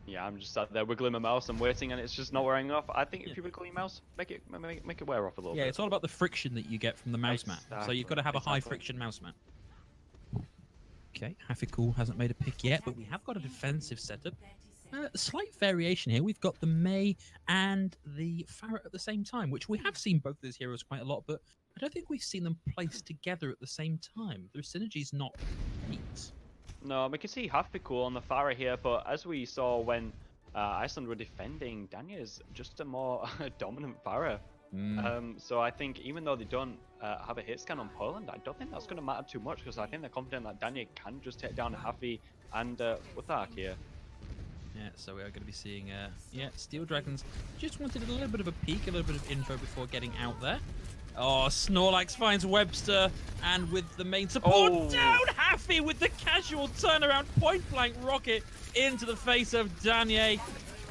Yeah, I'm just sat there wiggling my mouse and waiting, and it's just not wearing off. I think if you wiggle your mouse, make it wear off a little Yeah, bit. it's all about the friction that you get from the mouse mat. So you've got to have a high friction mouse mat. Okay, Hafikul hasn't made a pick yet, but we have got a defensive setup. A slight variation here. We've got the May and the Farret at the same time, which we have seen both of these heroes quite a lot, but I don't think we've seen them placed together at the same time. Their synergy's not neat. No, we can see Hafikul on the Farah here, but as we saw when Iceland were defending, Danya is just a more dominant Farah. So I think even though they don't have a hit scan on Poland, I don't think that's going to matter too much, because I think they're confident that Danya can just take down Hafi and Uthark here. Yeah, so we are going to be seeing, Steel Dragons just wanted a little bit of a peek, a little bit of info before getting out there. Oh, Snorlax finds Webster, and with the main support down, Happy with the casual turnaround, point-blank rocket into the face of Danye.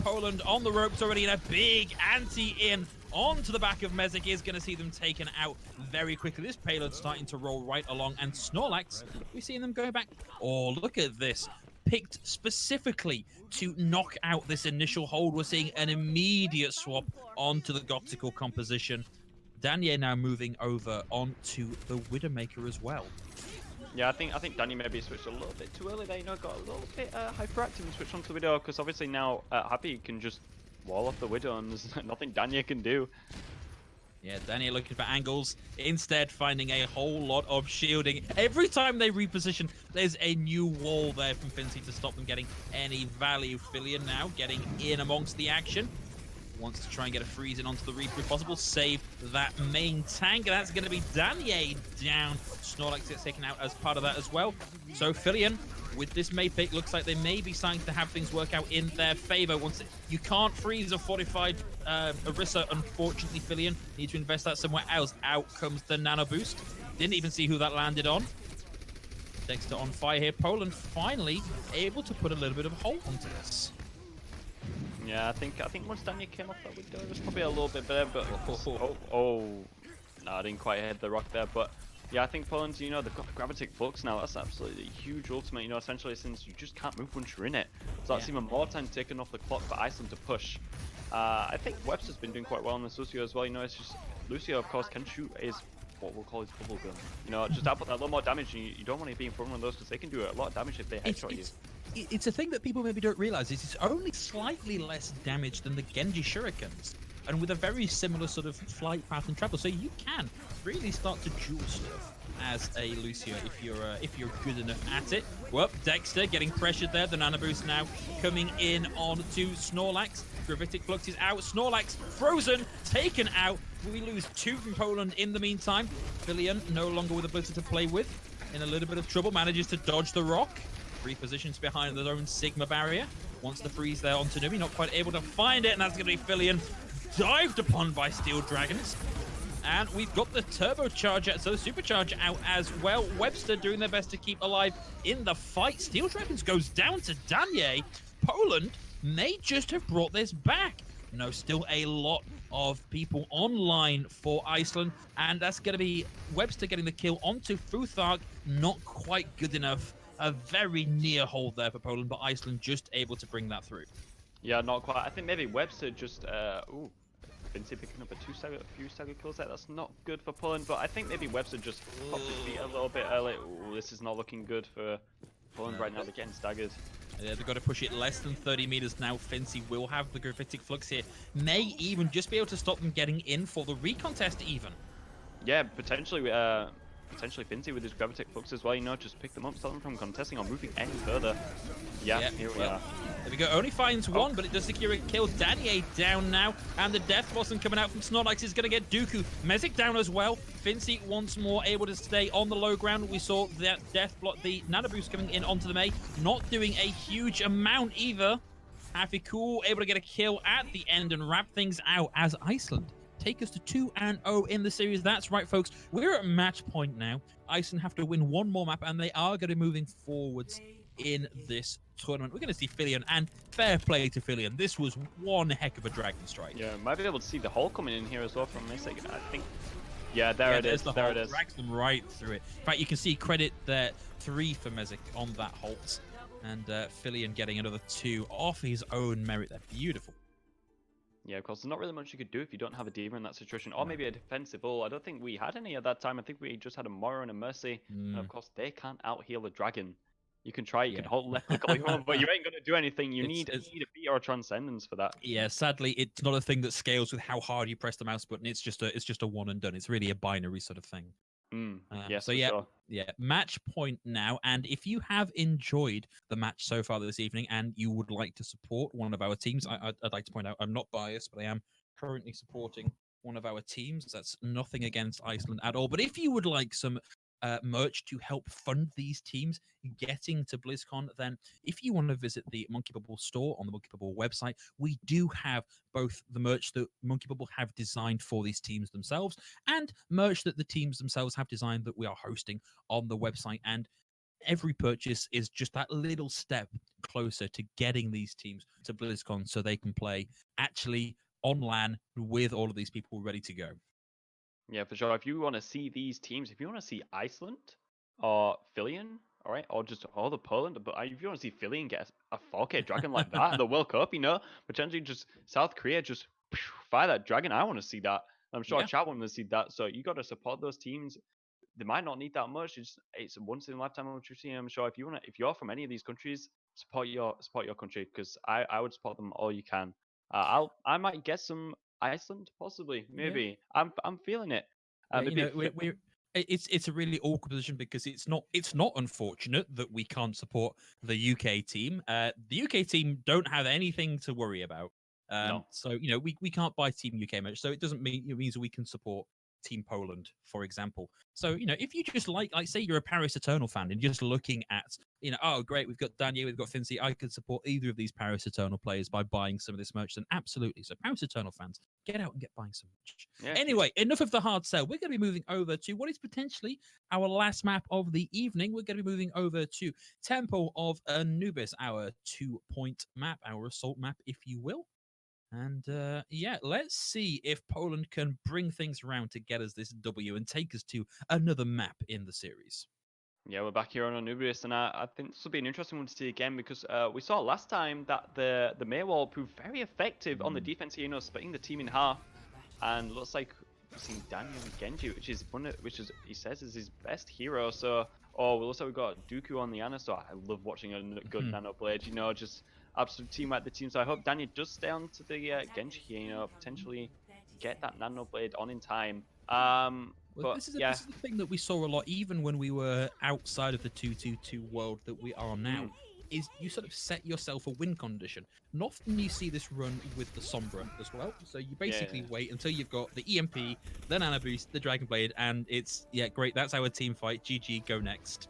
Poland on the ropes already, and a big anti-in onto the back of Mezek is going to see them taken out very quickly. This payload starting to roll right along, and Snorlax, we're seeing them go back. Oh, look at this. Picked specifically to knock out this initial hold. We're seeing an immediate swap onto the Goptical composition. Danye now moving over onto the Widowmaker as well. Yeah, I think Danye maybe switched a little bit too early there. You know, got a little bit hyperactive and switched onto the Widow, because obviously now Happy can just wall off the Widow, and there's nothing Danye can do. Yeah, Danye looking for angles, instead finding a whole lot of shielding. Every time they reposition, there's a new wall there from Fincy to stop them getting any value. Filion now getting in amongst the action. Wants to try and get a freeze in onto the Reaper if possible. Save that main tank, and that's going to be Danye down. Snorlax gets taken out as part of that as well. So Filion, with this May pick, looks like they may be starting to have things work out in their favor. You can't freeze a fortified Orisa, unfortunately, Filion. Need to invest that somewhere else. Out comes the Nano Boost. Didn't even see who that landed on. Dexter on fire here. Poland finally able to put a little bit of a hold onto this. Yeah, I think once Danya came off that window, it was probably a little bit better, but no, I didn't quite hit the rock there. But yeah, I think Poland, you know, they've got the Gravitic Flux now. That's absolutely a huge ultimate, you know, essentially, since you just can't move once you're in it. So that's even more time taken off the clock for Iceland to push. I think Webster's been doing quite well on this Lucio as well. You know, it's just Lucio, of course, can shoot his what we'll call his bubble gun. You know, just output that a little more damage, and you don't want to be in front of one of those, because they can do a lot of damage if they headshot you. It's a thing that people maybe don't realize is it's only slightly less damage than the Genji Shurikens, and with a very similar sort of flight path and travel, so you can really start to duel stuff as a Lucio if you're good enough at it. Well, Dexter getting pressured there. The Nano Boost now coming in on to Snorlax. Gravitic Flux is out. Snorlax frozen, taken out. We lose 2 from Poland in the meantime. Filion no longer with a Blizzard to play with. In a little bit of trouble, manages to dodge the rock. Repositions behind their own Sigma barrier. Wants to freeze there onto Numi, not quite able to find it, and that's going to be Filion dived upon by Steel Dragons. And we've got the turbocharger, so the supercharger out as well. Webster doing their best to keep alive in the fight. Steel Dragons goes down to Danye. Poland may just have brought this back. No, still a lot of people online for Iceland, and that's going to be Webster getting the kill onto Futhark. Not quite good enough. A very near hold there for Poland, but Iceland just able to bring that through. Yeah, not quite. I think maybe Webster just Vinci picking up a few stagger kills there. That's not good for Poland, but I think maybe Webster just popped his feet a little bit early. Ooh, this is not looking good for Poland right now. They're getting staggered. Yeah, they've got to push it less than 30 meters now. Fincy will have the Gravitic Flux here. May even just be able to stop them getting in for the recontest even. Yeah, potentially Fincy with his Gravitic Flux as well, you know, just pick them up, stop them from contesting or moving any further. Yeah, here we are. There we go, only finds one, but it does secure a kill. Danye down now, and the Death Blossom coming out from Snorlax is going to get Dooku. Mezek down as well. Fincy once more able to stay on the low ground. We saw that the Nano Boost coming in onto the May, not doing a huge amount either. Happy Cool able to get a kill at the end and wrap things out as Iceland take us to 2-0 in the series. That's right, folks. We're at match point now. Iceland have to win one more map, and they are going to be moving forwards in this tournament. We're going to see Filion, and fair play to Filion. This was one heck of a Dragon Strike. Yeah, might be able to see the hole coming in here as well from Mystic, I think. Yeah, there it is. There it is. Drags them right through it. In fact, you can see credit there 3 for Mezek on that halt. And Filion getting another 2 off his own merit. They're beautiful. Yeah, of course, there's not really much you could do if you don't have a Diva in that situation, or maybe a defensive ult. I don't think we had any at that time. I think we just had a Moro and a Mercy, and of course, they can't out-heal a Dragon. You can try, you can hold left click all you want, but you ain't going to do anything. You need a beat or a Transcendence for that. Yeah, sadly, it's not a thing that scales with how hard you press the mouse button. It's just a one and done. It's really a binary sort of thing. Yes, so yeah, match point now. And if you have enjoyed the match so far this evening and you would like to support one of our teams, I'd like to point out I'm not biased, but I am currently supporting one of our teams. That's nothing against Iceland at all. But if you would like some merch to help fund these teams getting to BlizzCon, then if you want to visit the Monkey Bubble store on the Monkey Bubble website, we do have both the merch that Monkey Bubble have designed for these teams themselves and merch that the teams themselves have designed that we are hosting on the website. And every purchase is just that little step closer to getting these teams to BlizzCon so they can play actually on LAN with all of these people ready to go. Yeah, for sure. If you want to see these teams, if you want to see Iceland or Filion, all right, or just all the Poland, but if you want to see Filion get a 4K Dragon like that at the World Cup, you know, potentially just South Korea just fire that Dragon. I want to see that. I'm sure chat want to see that. So you got to support those teams. They might not need that much. It's a once in a lifetime opportunity. I'm sure if you're from any of these countries, support your country, because I would support them all you can. I might get some Iceland, possibly, maybe. I'm feeling it. It's a really awkward position because it's not unfortunate that we can't support the UK team. The UK team don't have anything to worry about. No. So we can't buy Team UK merch, so it doesn't mean it means we can support Team Poland, for example. So, if you just like say you're a Paris Eternal fan and just looking at, oh, great, we've got Daniel, we've got Fincy, I could support either of these Paris Eternal players by buying some of this merch, then absolutely. So Paris Eternal fans, get out and get buying some merch. Yeah. Anyway, enough of the hard sell. We're going to be moving over to what is potentially our last map of the evening. We're going to be moving over to Temple of Anubis, our 2-point map, our assault map, if you will. And let's see if Poland can bring things around to get us this W and take us to another map in the series. Yeah, we're back here on Anubis, and I think this will be an interesting one to see again because we saw last time that the Maywall proved very effective on the defense here, splitting the team in half, and looks like we're seeing Daniel and Genji, which is he says is his best hero. So, looks like we've got Dooku on the Ana. So I love watching a good Nano Blade, just absolute team at the team. So I hope Daniel does stay on to the Genji here, potentially get that Nano Blade on in time. This is the thing that we saw a lot, even when we were outside of the 2-2-2 world that we are now, is you sort of set yourself a win condition. And often you see this run with the Sombra as well. So you basically wait until you've got the EMP, then Ana Boost, the Dragon Blade, and it's, great, that's our team fight. GG, go next.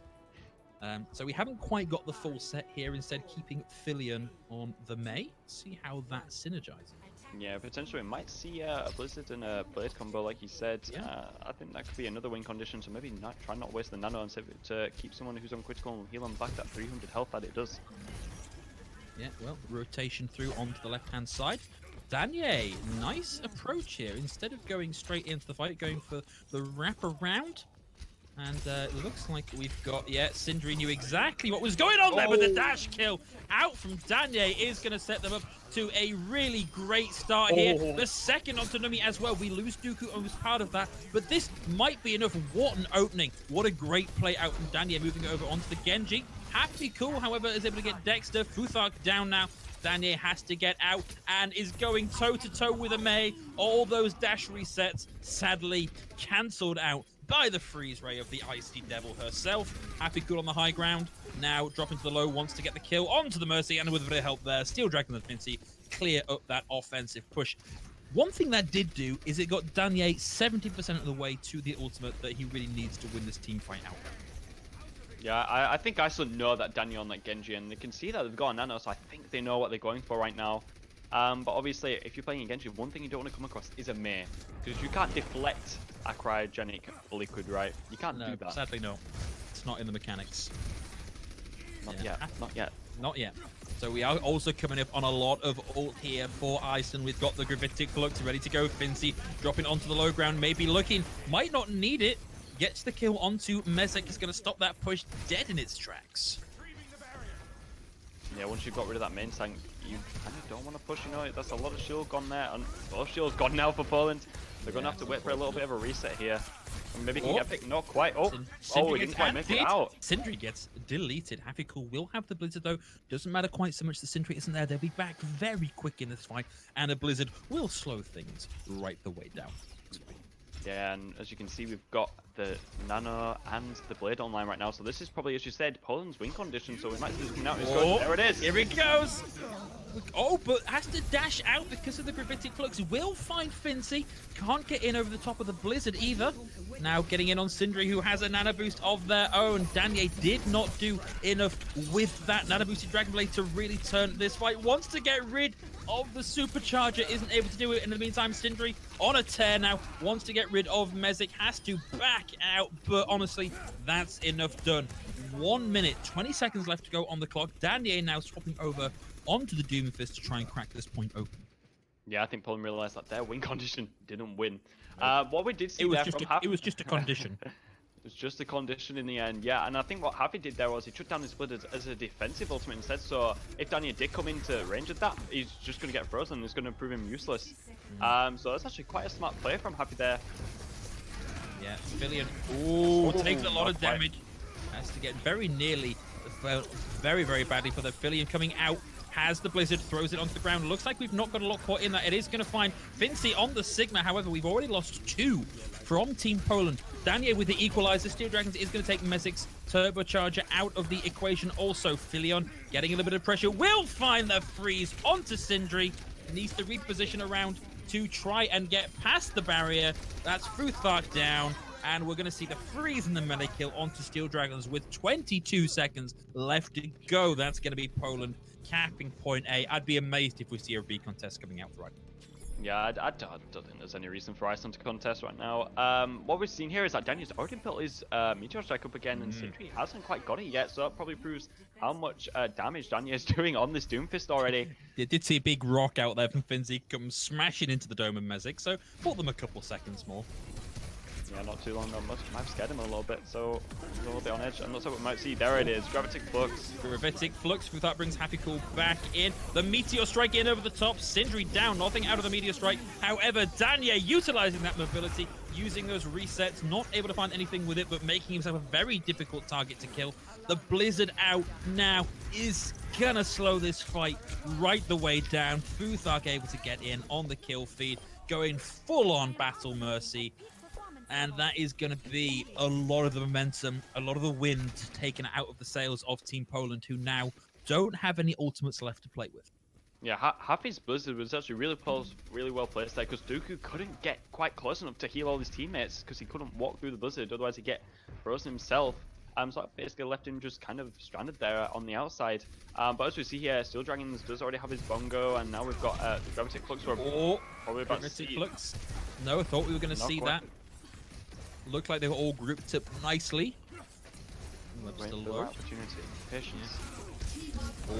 So we haven't quite got the full set here, instead keeping Filion on the Mei. See how that synergizes. Yeah, potentially we might see a Blizzard and a Blade combo, like you said. I think that could be another win condition, so maybe try not waste the Nano and save it to keep someone who's on critical and heal them back that 300 health that it does. Yeah, well, rotation through onto the left-hand side. Danye, nice approach here. Instead of going straight into the fight, going for the wraparound. And it looks like we've got, Sindri knew exactly what was going on there, but the dash kill out from Danye is going to set them up to a really great start here. The second onto Numi as well. We lose Dooku and was part of that, but this might be enough. What an opening. What a great play out from Danye, moving over onto the Genji. Happy Cool, however, is able to get Dexter. Futhark down now. Danye has to get out and is going toe-to-toe with a Mei. All those dash resets, sadly, cancelled out by the freeze ray of the Icy Devil herself. Happy Cool on the high ground. Now dropping to the low, wants to get the kill onto the Mercy, and with a bit of help there, Steel Dragon and Fincy clear up that offensive push. One thing that did do is it got Danye 70% of the way to the ultimate that he really needs to win this team fight out. Yeah, I think Iceland know that Daniel on that Genji, and they can see that they've got a nano, so I think they know what they're going for right now. But obviously, if you're playing a Genji, one thing you don't want to come across is a Mei, because you can't deflect a cryogenic liquid, right? You can't do that. Sadly not. It's not in the mechanics. Not yet. Not yet. Not yet. So we are also coming up on a lot of ult here for Iceland. We've got the Gravitic Flux ready to go. Fincy dropping onto the low ground, maybe looking, might not need it. Gets the kill onto Mezek. Is going to stop that push dead in its tracks. Yeah, once you've got rid of that main tank, you kind of don't want to push, you know. That's a lot of shield gone there, and a lot of shield's gone now for Poland. They're going to have to wait for a little bit of a reset here. And maybe can get picked, not quite. Oh, he didn't quite make it out. Sindri gets deleted. Happy Cool will have the Blizzard though. Doesn't matter quite so much the Sindri isn't there. They'll be back very quick in this fight, and a Blizzard will slow things right the way down. Yeah, and as you can see, we've got the Nano and the Blade online right now. So this is probably, as you said, Poland's win condition. So we might see this coming out. There it is. Here it goes. Oh, but has to dash out because of the Gravitic Flux. Will find Fincy. Can't get in over the top of the Blizzard either. Now getting in on Sindri, who has a nano boost of their own. Danier did not do enough with that nano boosted Dragon Blade to really turn this fight. Wants to get rid of the supercharger, isn't able to do it. In the meantime, Sindri on a tear now, wants to get rid of Mezek, has to back out, but honestly, that's enough done. 1 minute, 20 seconds left to go on the clock. Danier now swapping over onto the Doomfist to try and crack this point open. Yeah, I think Poland realized that their win condition didn't win. What we did see it was just a condition. It was just a condition in the end, yeah. And I think what Happy did there was he took down his split as a defensive ultimate instead. So if Daniel did come into range of that, he's just going to get frozen and it's going to prove him useless. So that's actually quite a smart play from Happy there. Yeah, Fillion, ooh, takes a lot of damage. Has to get very nearly, very, very badly for the Fillion coming out. Has the Blizzard, throws it onto the ground. Looks like we've not got a lot caught in that. It is going to find Fincy on the Sigma. However, we've already lost 2 from Team Poland. Danier with the equalizer. Steel Dragons is going to take Mezek's turbocharger out of the equation. Also, Fillion getting a little bit of pressure. Will find the freeze onto Sindri. Needs to reposition around to try and get past the barrier. That's Futhark down. And we're going to see the freeze and the melee kill onto Steel Dragons with 22 seconds left to go. That's going to be Poland capping point A. I'd be amazed if we see a B contest coming out right. Yeah, I don't think there's any reason for Iceland to contest right now. What we're seeing here is that Daniel's already built his Meteor Strike up again, and Sindri hasn't quite got it yet, so that probably proves how much damage Daniel's doing on this Doomfist already. They did see a big rock out there from Finzy come smashing into the dome of Mezek, so bought them a couple seconds more. Yeah, not too long. Might have scared him a little bit, so he's a little bit on edge. And looks like we might see. There it is. Gravitic Flux. Gravitic Flux. That brings Happy Cool back in. The Meteor Strike in over the top. Sindri down. Nothing out of the Meteor Strike. However, Danier utilizing that mobility, using those resets, not able to find anything with it, but making himself a very difficult target to kill. The Blizzard out now is gonna slow this fight right the way down. Futhark able to get in on the kill feed, going full on Battle Mercy. And that is going to be a lot of the momentum, a lot of the wind taken out of the sails of Team Poland, who now don't have any ultimates left to play with. Yeah, Happy's Blizzard was actually really well placed there, because Dooku couldn't get quite close enough to heal all his teammates, because he couldn't walk through the Blizzard, otherwise he'd get frozen himself. So that basically left him just kind of stranded there on the outside. But as we see here, Steel Dragons does already have his bongo, and now we've got the Gravitic Flux. Probably about to see. Flux. No, I thought we were going to see that. Looked like they were all grouped up nicely. Opportunity. Patience.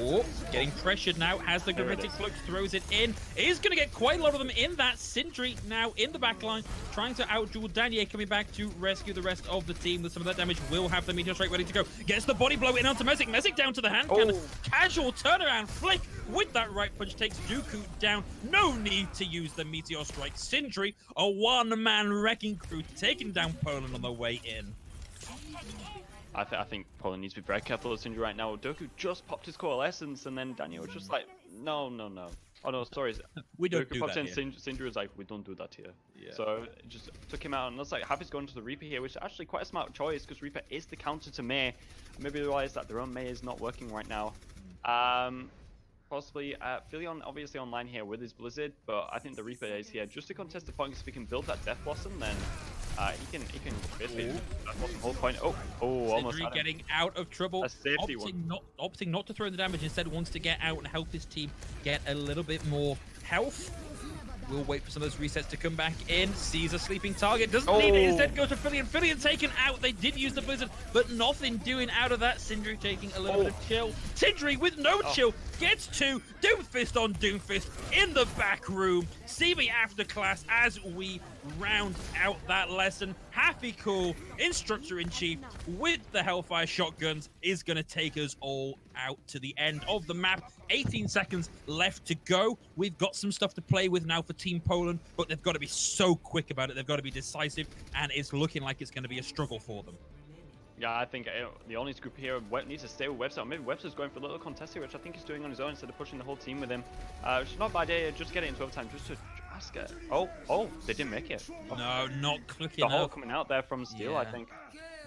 Oh, getting pressured now. Has the Gravitic Flux, throws it in. Is going to get quite a lot of them in that. Sindri now in the backline, trying to outduel Danier, coming back to rescue the rest of the team with some of that damage. Will have the Meteor Strike ready to go. Gets the body blow in onto Mezek. Mezek down to the hand cannon. Casual turnaround flick with that right punch takes Dooku down. No need to use the Meteor Strike. Sindri, a one-man wrecking crew, taking down Poland on their way in. I think Poland needs to be very careful of Sindri right now. Dooku just popped his Coalescence, and then Daniel was just like, no. Oh no, sorry. We don't Dooku do popped that in, Sindri was like, we don't do that here. Yeah. So it just took him out, and looks like Happy's going to the Reaper here, which is actually quite a smart choice, because Reaper is the counter to Mei. Maybe realize that their own Mei is not working right now. Possibly Fillion obviously online here with his Blizzard, but I think the Reaper is here just to contest the point, because if we can build that Death Blossom, then He can basically that's the whole point. Oh, almost Sindri had him. getting out of trouble. A safety one. Opting not to throw in the damage, instead wants to get out and help his team get a little bit more health. We'll wait for some of those resets to come back in. Sees a sleeping target. Doesn't need it. Instead goes to Fillion. Fillion taken out. They did use the blizzard, but nothing doing out of that. Sindri taking a little bit of chill. Sindri with no chill gets two. Doomfist on Doomfist in the back room. CB after class as we round out that lesson. Happy Cool, Instructor-in-Chief with the Hellfire shotguns is going to take us all out to the end of the map. 18 seconds left to go. We've got some stuff to play with now for Team Poland, but they've got to be so quick about it. They've got to be decisive, and it's looking like it's going to be a struggle for them. Yeah, I think the only group here needs to stay with Webster. Maybe Webster's going for a little contest here, which I think he's doing on his own instead of pushing the whole team with him. Which is not a bad idea. Just get it into overtime, just to ask it. Oh, they didn't make it. No, not quick the enough. hole coming out there from Steel, I think.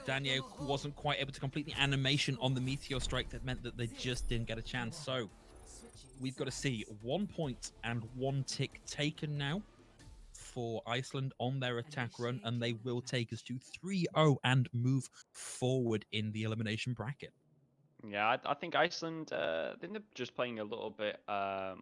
Daniel wasn't quite able to complete the animation on the Meteor Strike. That meant that they just didn't get a chance. So we've got to see 1 point and 1 tick taken now for Iceland on their attack run, and they will take us to 3-0 and move forward in the elimination bracket. Yeah, I think Iceland, they're just playing a little bit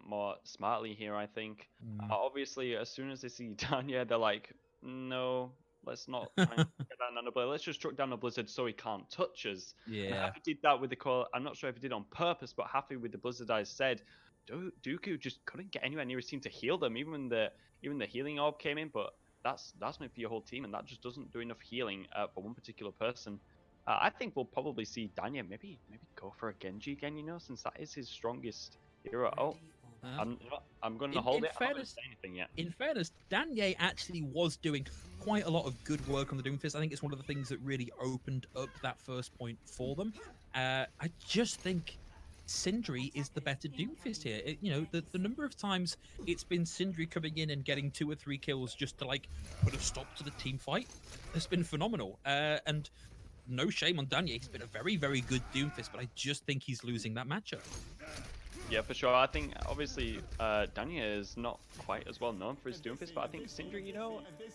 more smartly here, I think. Obviously, as soon as they see Danya, they're like, no, let's not try and get down on the blizzard. Let's just chuck down the blizzard so he can't touch us. Yeah. And Happy did that with the call. I'm not sure if he did on purpose, but Happy with the blizzard eyes said, Dooku just couldn't get anywhere near his team to heal them, even when the healing orb came in, but that's meant for your whole team, and that just doesn't do enough healing for one particular person. I think we'll probably see Danya maybe go for a Genji again, since that is his strongest hero. I'm going to hold it. I'm not going to say anything yet. In fairness, Danye actually was doing quite a lot of good work on the Doomfist. I think it's one of the things that really opened up that first point for them. I just think Sindri is the better Doomfist here. The number of times it's been Sindri coming in and getting 2 or 3 kills just to put a stop to the team fight has been phenomenal. And no shame on Danye. He's been a very, very good Doomfist, but I just think he's losing that matchup. Yeah, for sure. I think, obviously, Danya is not quite as well known for his Doomfist, but I think Sindri,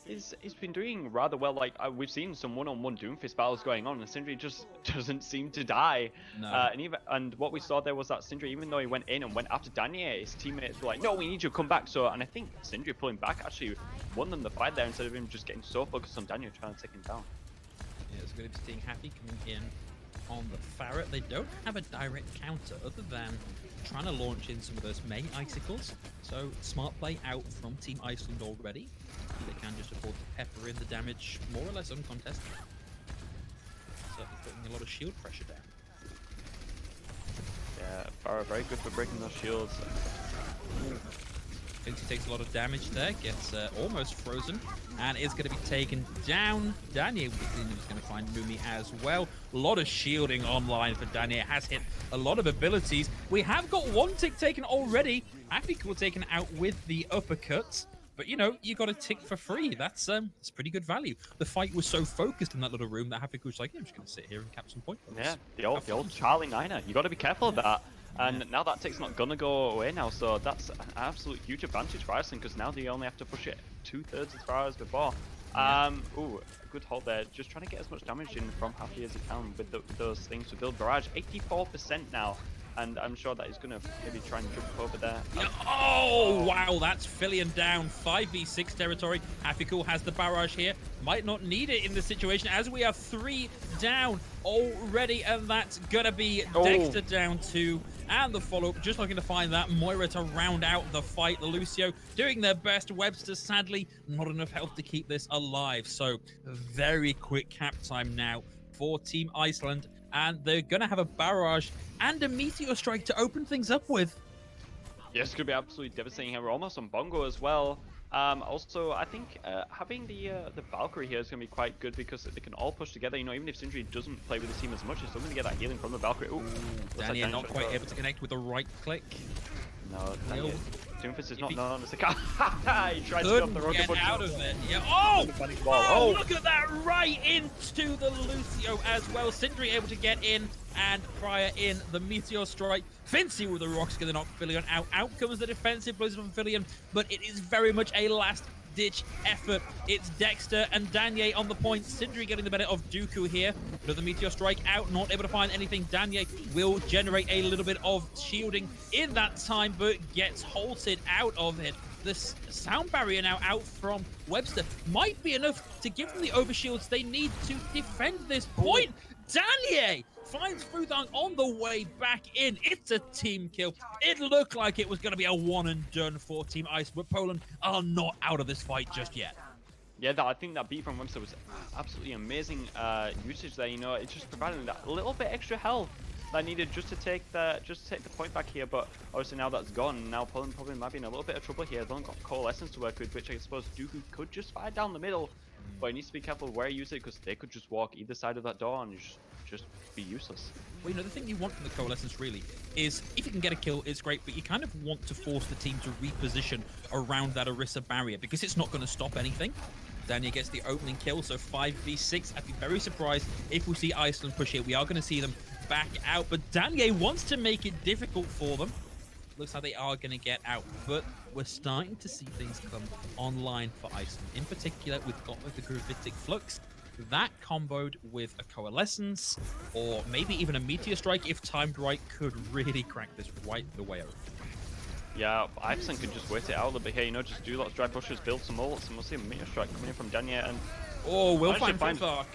he's been doing rather well. We've seen some one-on-one Doomfist battles going on, and Sindri just doesn't seem to die. No. And what we saw there was that Sindri, even though he went in and went after Danya, his teammates were like, no, we need you to come back. And I think Sindri pulling back actually won them the fight there instead of him just getting so focused on Danya trying to take him down. Yeah, it's going to be seeing Happy coming in on the Farret. They don't have a direct counter other than trying to launch in some of those May Icicles. So smart play out from Team Iceland already. They can just afford to pepper in the damage more or less uncontested. Certainly putting a lot of shield pressure down. Yeah, Farah very good for breaking those shields. Thinks he takes a lot of damage there, gets almost frozen, and is going to be taken down. Daniel was going to find Mumi as well. A lot of shielding online for Daniel, has hit a lot of abilities. We have got 1 tick taken already. Happy Cool taken out with the uppercut, but you got a tick for free. That's pretty good value. The fight was so focused in that little room that Happy Cool's like, I'm just going to sit here and cap some points. Yeah, the old Charlie Niner. You got to be careful of that. And now that tick's not gonna go away now, so that's an absolute huge advantage for Iceland, because now they only have to push it 2/3 as far as before. Ooh, good hold there. Just trying to get as much damage in from Happy as he can with those things to build barrage. 84% now, and I'm sure that he's gonna maybe try and jump over there. Oh wow, that's Fillion down. 5v6 territory. Happy Cool has the barrage here. Might not need it in this situation, as we are 3 down already, and that's gonna be Dexter down 2. And the follow-up, just looking to find that Moira to round out the fight. The Lucio doing their best. Webster, sadly, not enough health to keep this alive. So, very quick cap time now for Team Iceland. And they're going to have a barrage and a Meteor Strike to open things up with. Yes, it's going to be absolutely devastating here. We're almost on Bongo as well. Also, I think having the Valkyrie here is going to be quite good, because they can all push together. Even if Sindri doesn't play with the team as much, he's still going to get that healing from the Valkyrie. Ooh, Daniel not quite able to connect with the right click. No, Doomfist is not known as a cat. He tries to jump the rocket get out of it. Yeah. Look at that, right into the Lucio as well. Sindri able to get in, and Prior in the Meteor Strike. Fincy with the rocks going to knock Fillion out. Out comes the defensive blizzard from Fillion, but it is very much a last ditch effort. It's Dexter and Danye on the point. Sindri getting the better of Dooku here. Another Meteor Strike out, not able to find anything. Danye will generate a little bit of shielding in that time, but gets halted out of it. The sound barrier now out from Webster might be enough to give them the overshields they need to defend this point. Danye finds Futhang on the way back in. It's a team kill. It looked like it was going to be a one and done for Team Ice, but Poland are not out of this fight just yet. Yeah, I think that beat from Webster was absolutely amazing usage there. You know, it's just providing that little bit extra health that I needed just to take the point back here. But obviously now that's gone. Now Poland probably might be in a little bit of trouble here. They don't got Coalescence to work with, which I suppose Dooku could just fire down the middle. But he needs to be careful where he uses it, because they could just walk either side of that door and just be useless. Well, you know, the thing you want from the Coalescence really is if you can get a kill, it's great, but you kind of want to force the team to reposition around that Orisa barrier, because it's not going to stop anything. Daniel gets the opening kill, so 5v6. I'd be very surprised if we see Iceland push here. We are going to see them back out, but Daniel wants to make it difficult for them. Looks like they are going to get out, but we're starting to see things come online for Iceland. In particular, we've got the Gravitic Flux. That comboed with a Coalescence, or maybe even a Meteor Strike, if timed right, could really crack this right the way over. Yeah, Iceland could just wait it out a little bit here, you know, just do lots of dry bushes, build some ults, and we'll see a Meteor Strike coming in from Danye. And oh, we'll find Futhang.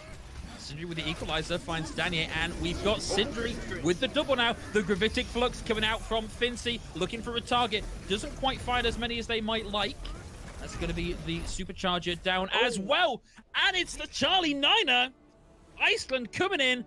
Sindri with the equalizer finds Danye, and we've got Sindri with the double now. The Gravitic Flux coming out from Fincy, looking for a target. Doesn't quite find as many as they might like. That's going to be the Supercharger down as well. And it's the Charlie Niner. Iceland coming in,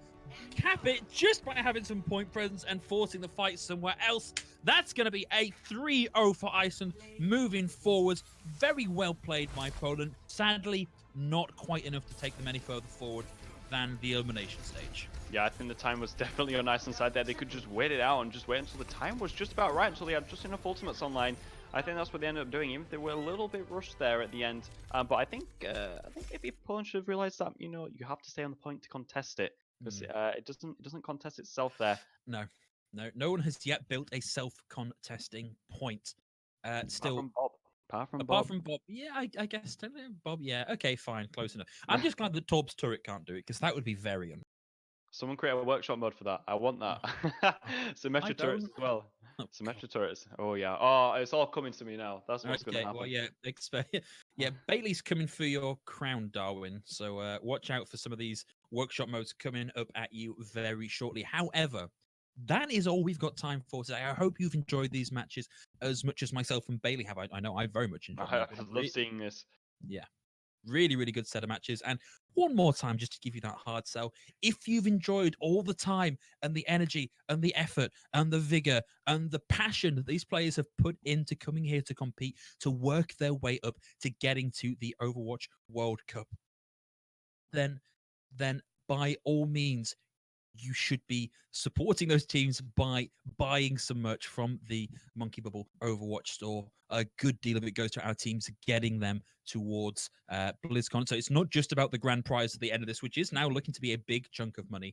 cap it just by having some point presence and forcing the fight somewhere else. That's going to be a 3-0 for Iceland moving forwards. Very well played by Poland. Sadly, not quite enough to take them any further forward than the elimination stage. Yeah, I think the time was definitely on Iceland's side there. They could just wait it out and just wait until the time was just about right, until they had just enough ultimates online. I think that's what they ended up doing, even if they were a little bit rushed there at the end. But I think maybe Poland should have realized that, you know, you have to stay on the point to contest it, because it doesn't contest itself there. No one has yet built a self-contesting point. Still, Apart from Bob, yeah, I guess Bob, yeah, okay, fine, close enough. I'm just glad that Torb's turret can't do it, because that would be very annoying. Someone create a workshop mode for that. I want that. Symmetric turrets as well. Oh, Symmetric turrets. Oh yeah. Oh, it's all coming to me now. That's what's okay, going to happen. well, yeah, Bailey's coming for your crown, Darwin. So watch out for some of these workshop modes coming up at you very shortly. However, that is all we've got time for today. I hope you've enjoyed these matches as much as myself and Bailey have. I know I very much enjoyed them. I love seeing this. Yeah. Really, really good set of matches. And one more time, just to give you that hard sell, if you've enjoyed all the time and the energy and the effort and the vigor and the passion that these players have put into coming here to compete, to work their way up to getting to the Overwatch World Cup, then by all means, you should be supporting those teams by buying some merch from the Monkey Bubble Overwatch store. A good deal of it goes to our teams, getting them towards BlizzCon. So it's not just about the grand prize at the end of this, which is now looking to be a big chunk of money.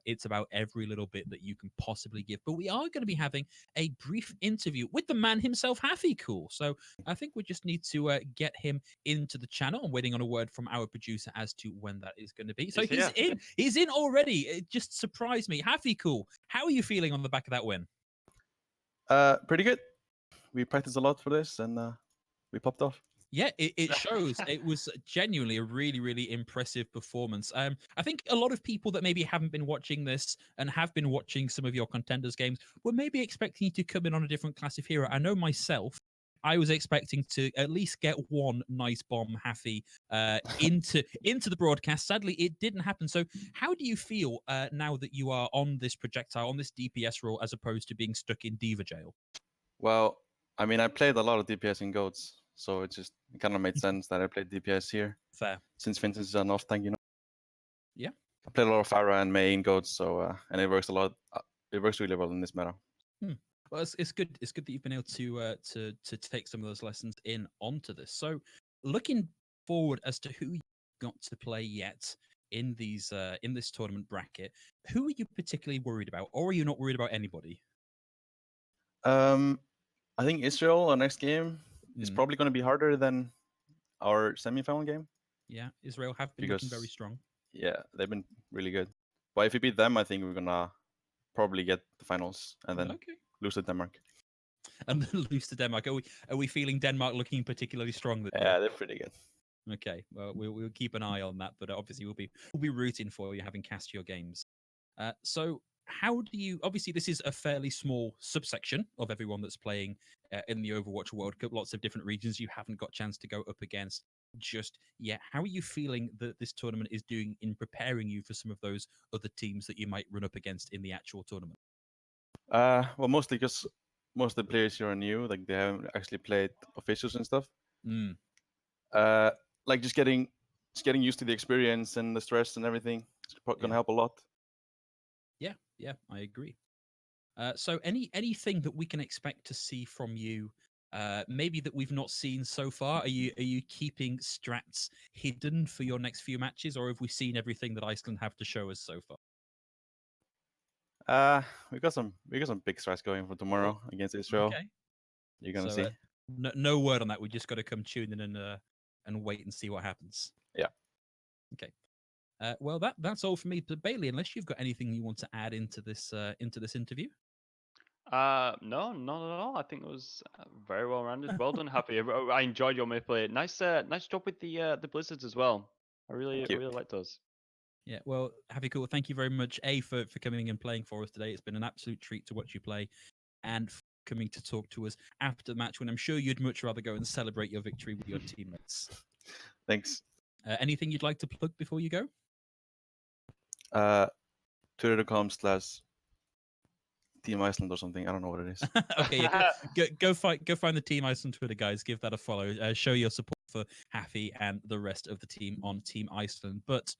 It's about every little bit that you can possibly give. But we are going to be having a brief interview with the man himself, Happy Cool. So I think we just need to get him into the channel. I'm waiting on a word from our producer as to when that is going to be. So he's in. He's in already. It just surprised me. Happy Cool. How are you feeling on the back of that win? Pretty good. We practiced a lot for this, and we popped off. Yeah, it shows. It was genuinely a really, really impressive performance. I think a lot of people that maybe haven't been watching this and have been watching some of your contenders games were maybe expecting you to come in on a different class of hero. I know myself, I was expecting to at least get one nice bomb, Haffy, into the broadcast. Sadly, it didn't happen. So how do you feel now that you are on this projectile, on this DPS role, as opposed to being stuck in Diva jail? Well, I mean, I played a lot of DPS in GOATs, so it kind of made sense that I played DPS here. Fair. Since Vincent is an off tank, you know. Yeah. I played a lot of Pharah and Mei in GOATs, so and it works a lot. It works really well in this meta. Well, it's good. It's good that you've been able to take some of those lessons in onto this. So, looking forward as to who you got to play yet in these in this tournament bracket, who are you particularly worried about, or are you not worried about anybody? I think Israel, our next game, is probably going to be harder than our semi-final game Yeah, Israel have been looking very because strong. yeah, they've been really good. But if we beat them, I think we're gonna probably get the finals and then Okay. lose to Denmark. And then lose to Denmark. Are we feeling Denmark looking particularly strong this year? Yeah, they're pretty good. Okay, well, we'll keep an eye on that, but obviously we'll be rooting for you, having cast your games. So how do you? Obviously, this is a fairly small subsection of everyone that's playing in the Overwatch World Cup. Lots of different regions you haven't got chance to go up against just yet. How are you feeling that this tournament is doing in preparing you for some of those other teams that you might run up against in the actual tournament? Well, mostly because most of the players here are new, like they haven't actually played officials and stuff. Mm, Uh, like just getting used to the experience and the stress and everything. It's gonna yeah, help a lot. yeah, I agree. So anything that we can expect to see from you, maybe that we've not seen so far? Are you keeping strats hidden for your next few matches, or have we seen everything that Iceland have to show us so far? We got some big strikes going for tomorrow against Israel. Okay, You're gonna so see. no word on that. We just got to come tune in and wait and see what happens. Yeah. Okay. Well, that's all for me. But Bailey, unless you've got anything you want to add into this interview. No, not at all. I think it was very well rounded. Well done, Happy. I enjoyed your play. Nice job with the blizzards as well. I Thank you. really liked those. Yeah, well, Happy Cool, thank you very much, for coming and playing for us today. It's been an absolute treat to watch you play and coming to talk to us after the match when I'm sure you'd much rather go and celebrate your victory with your teammates. Thanks. Anything you'd like to plug before you go? Twitter.com/Team Iceland or something. I don't know what it is. Okay, yeah, go find the Team Iceland Twitter, guys. Give that a follow. Show your support for Happy and the rest of the team on Team Iceland. But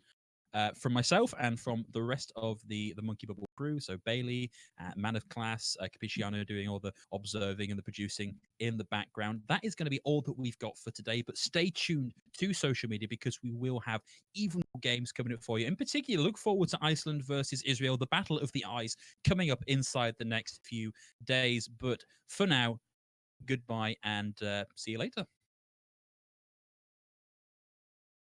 from myself and from the rest of the Monkey Bubble crew, so Bailey, Man of Class, Capiciano doing all the observing and the producing in the background. That is going to be all that we've got for today, but stay tuned to social media because we will have even more games coming up for you. In particular, look forward to Iceland versus Israel, the Battle of the Eyes, coming up inside the next few days. But for now, goodbye and see you later.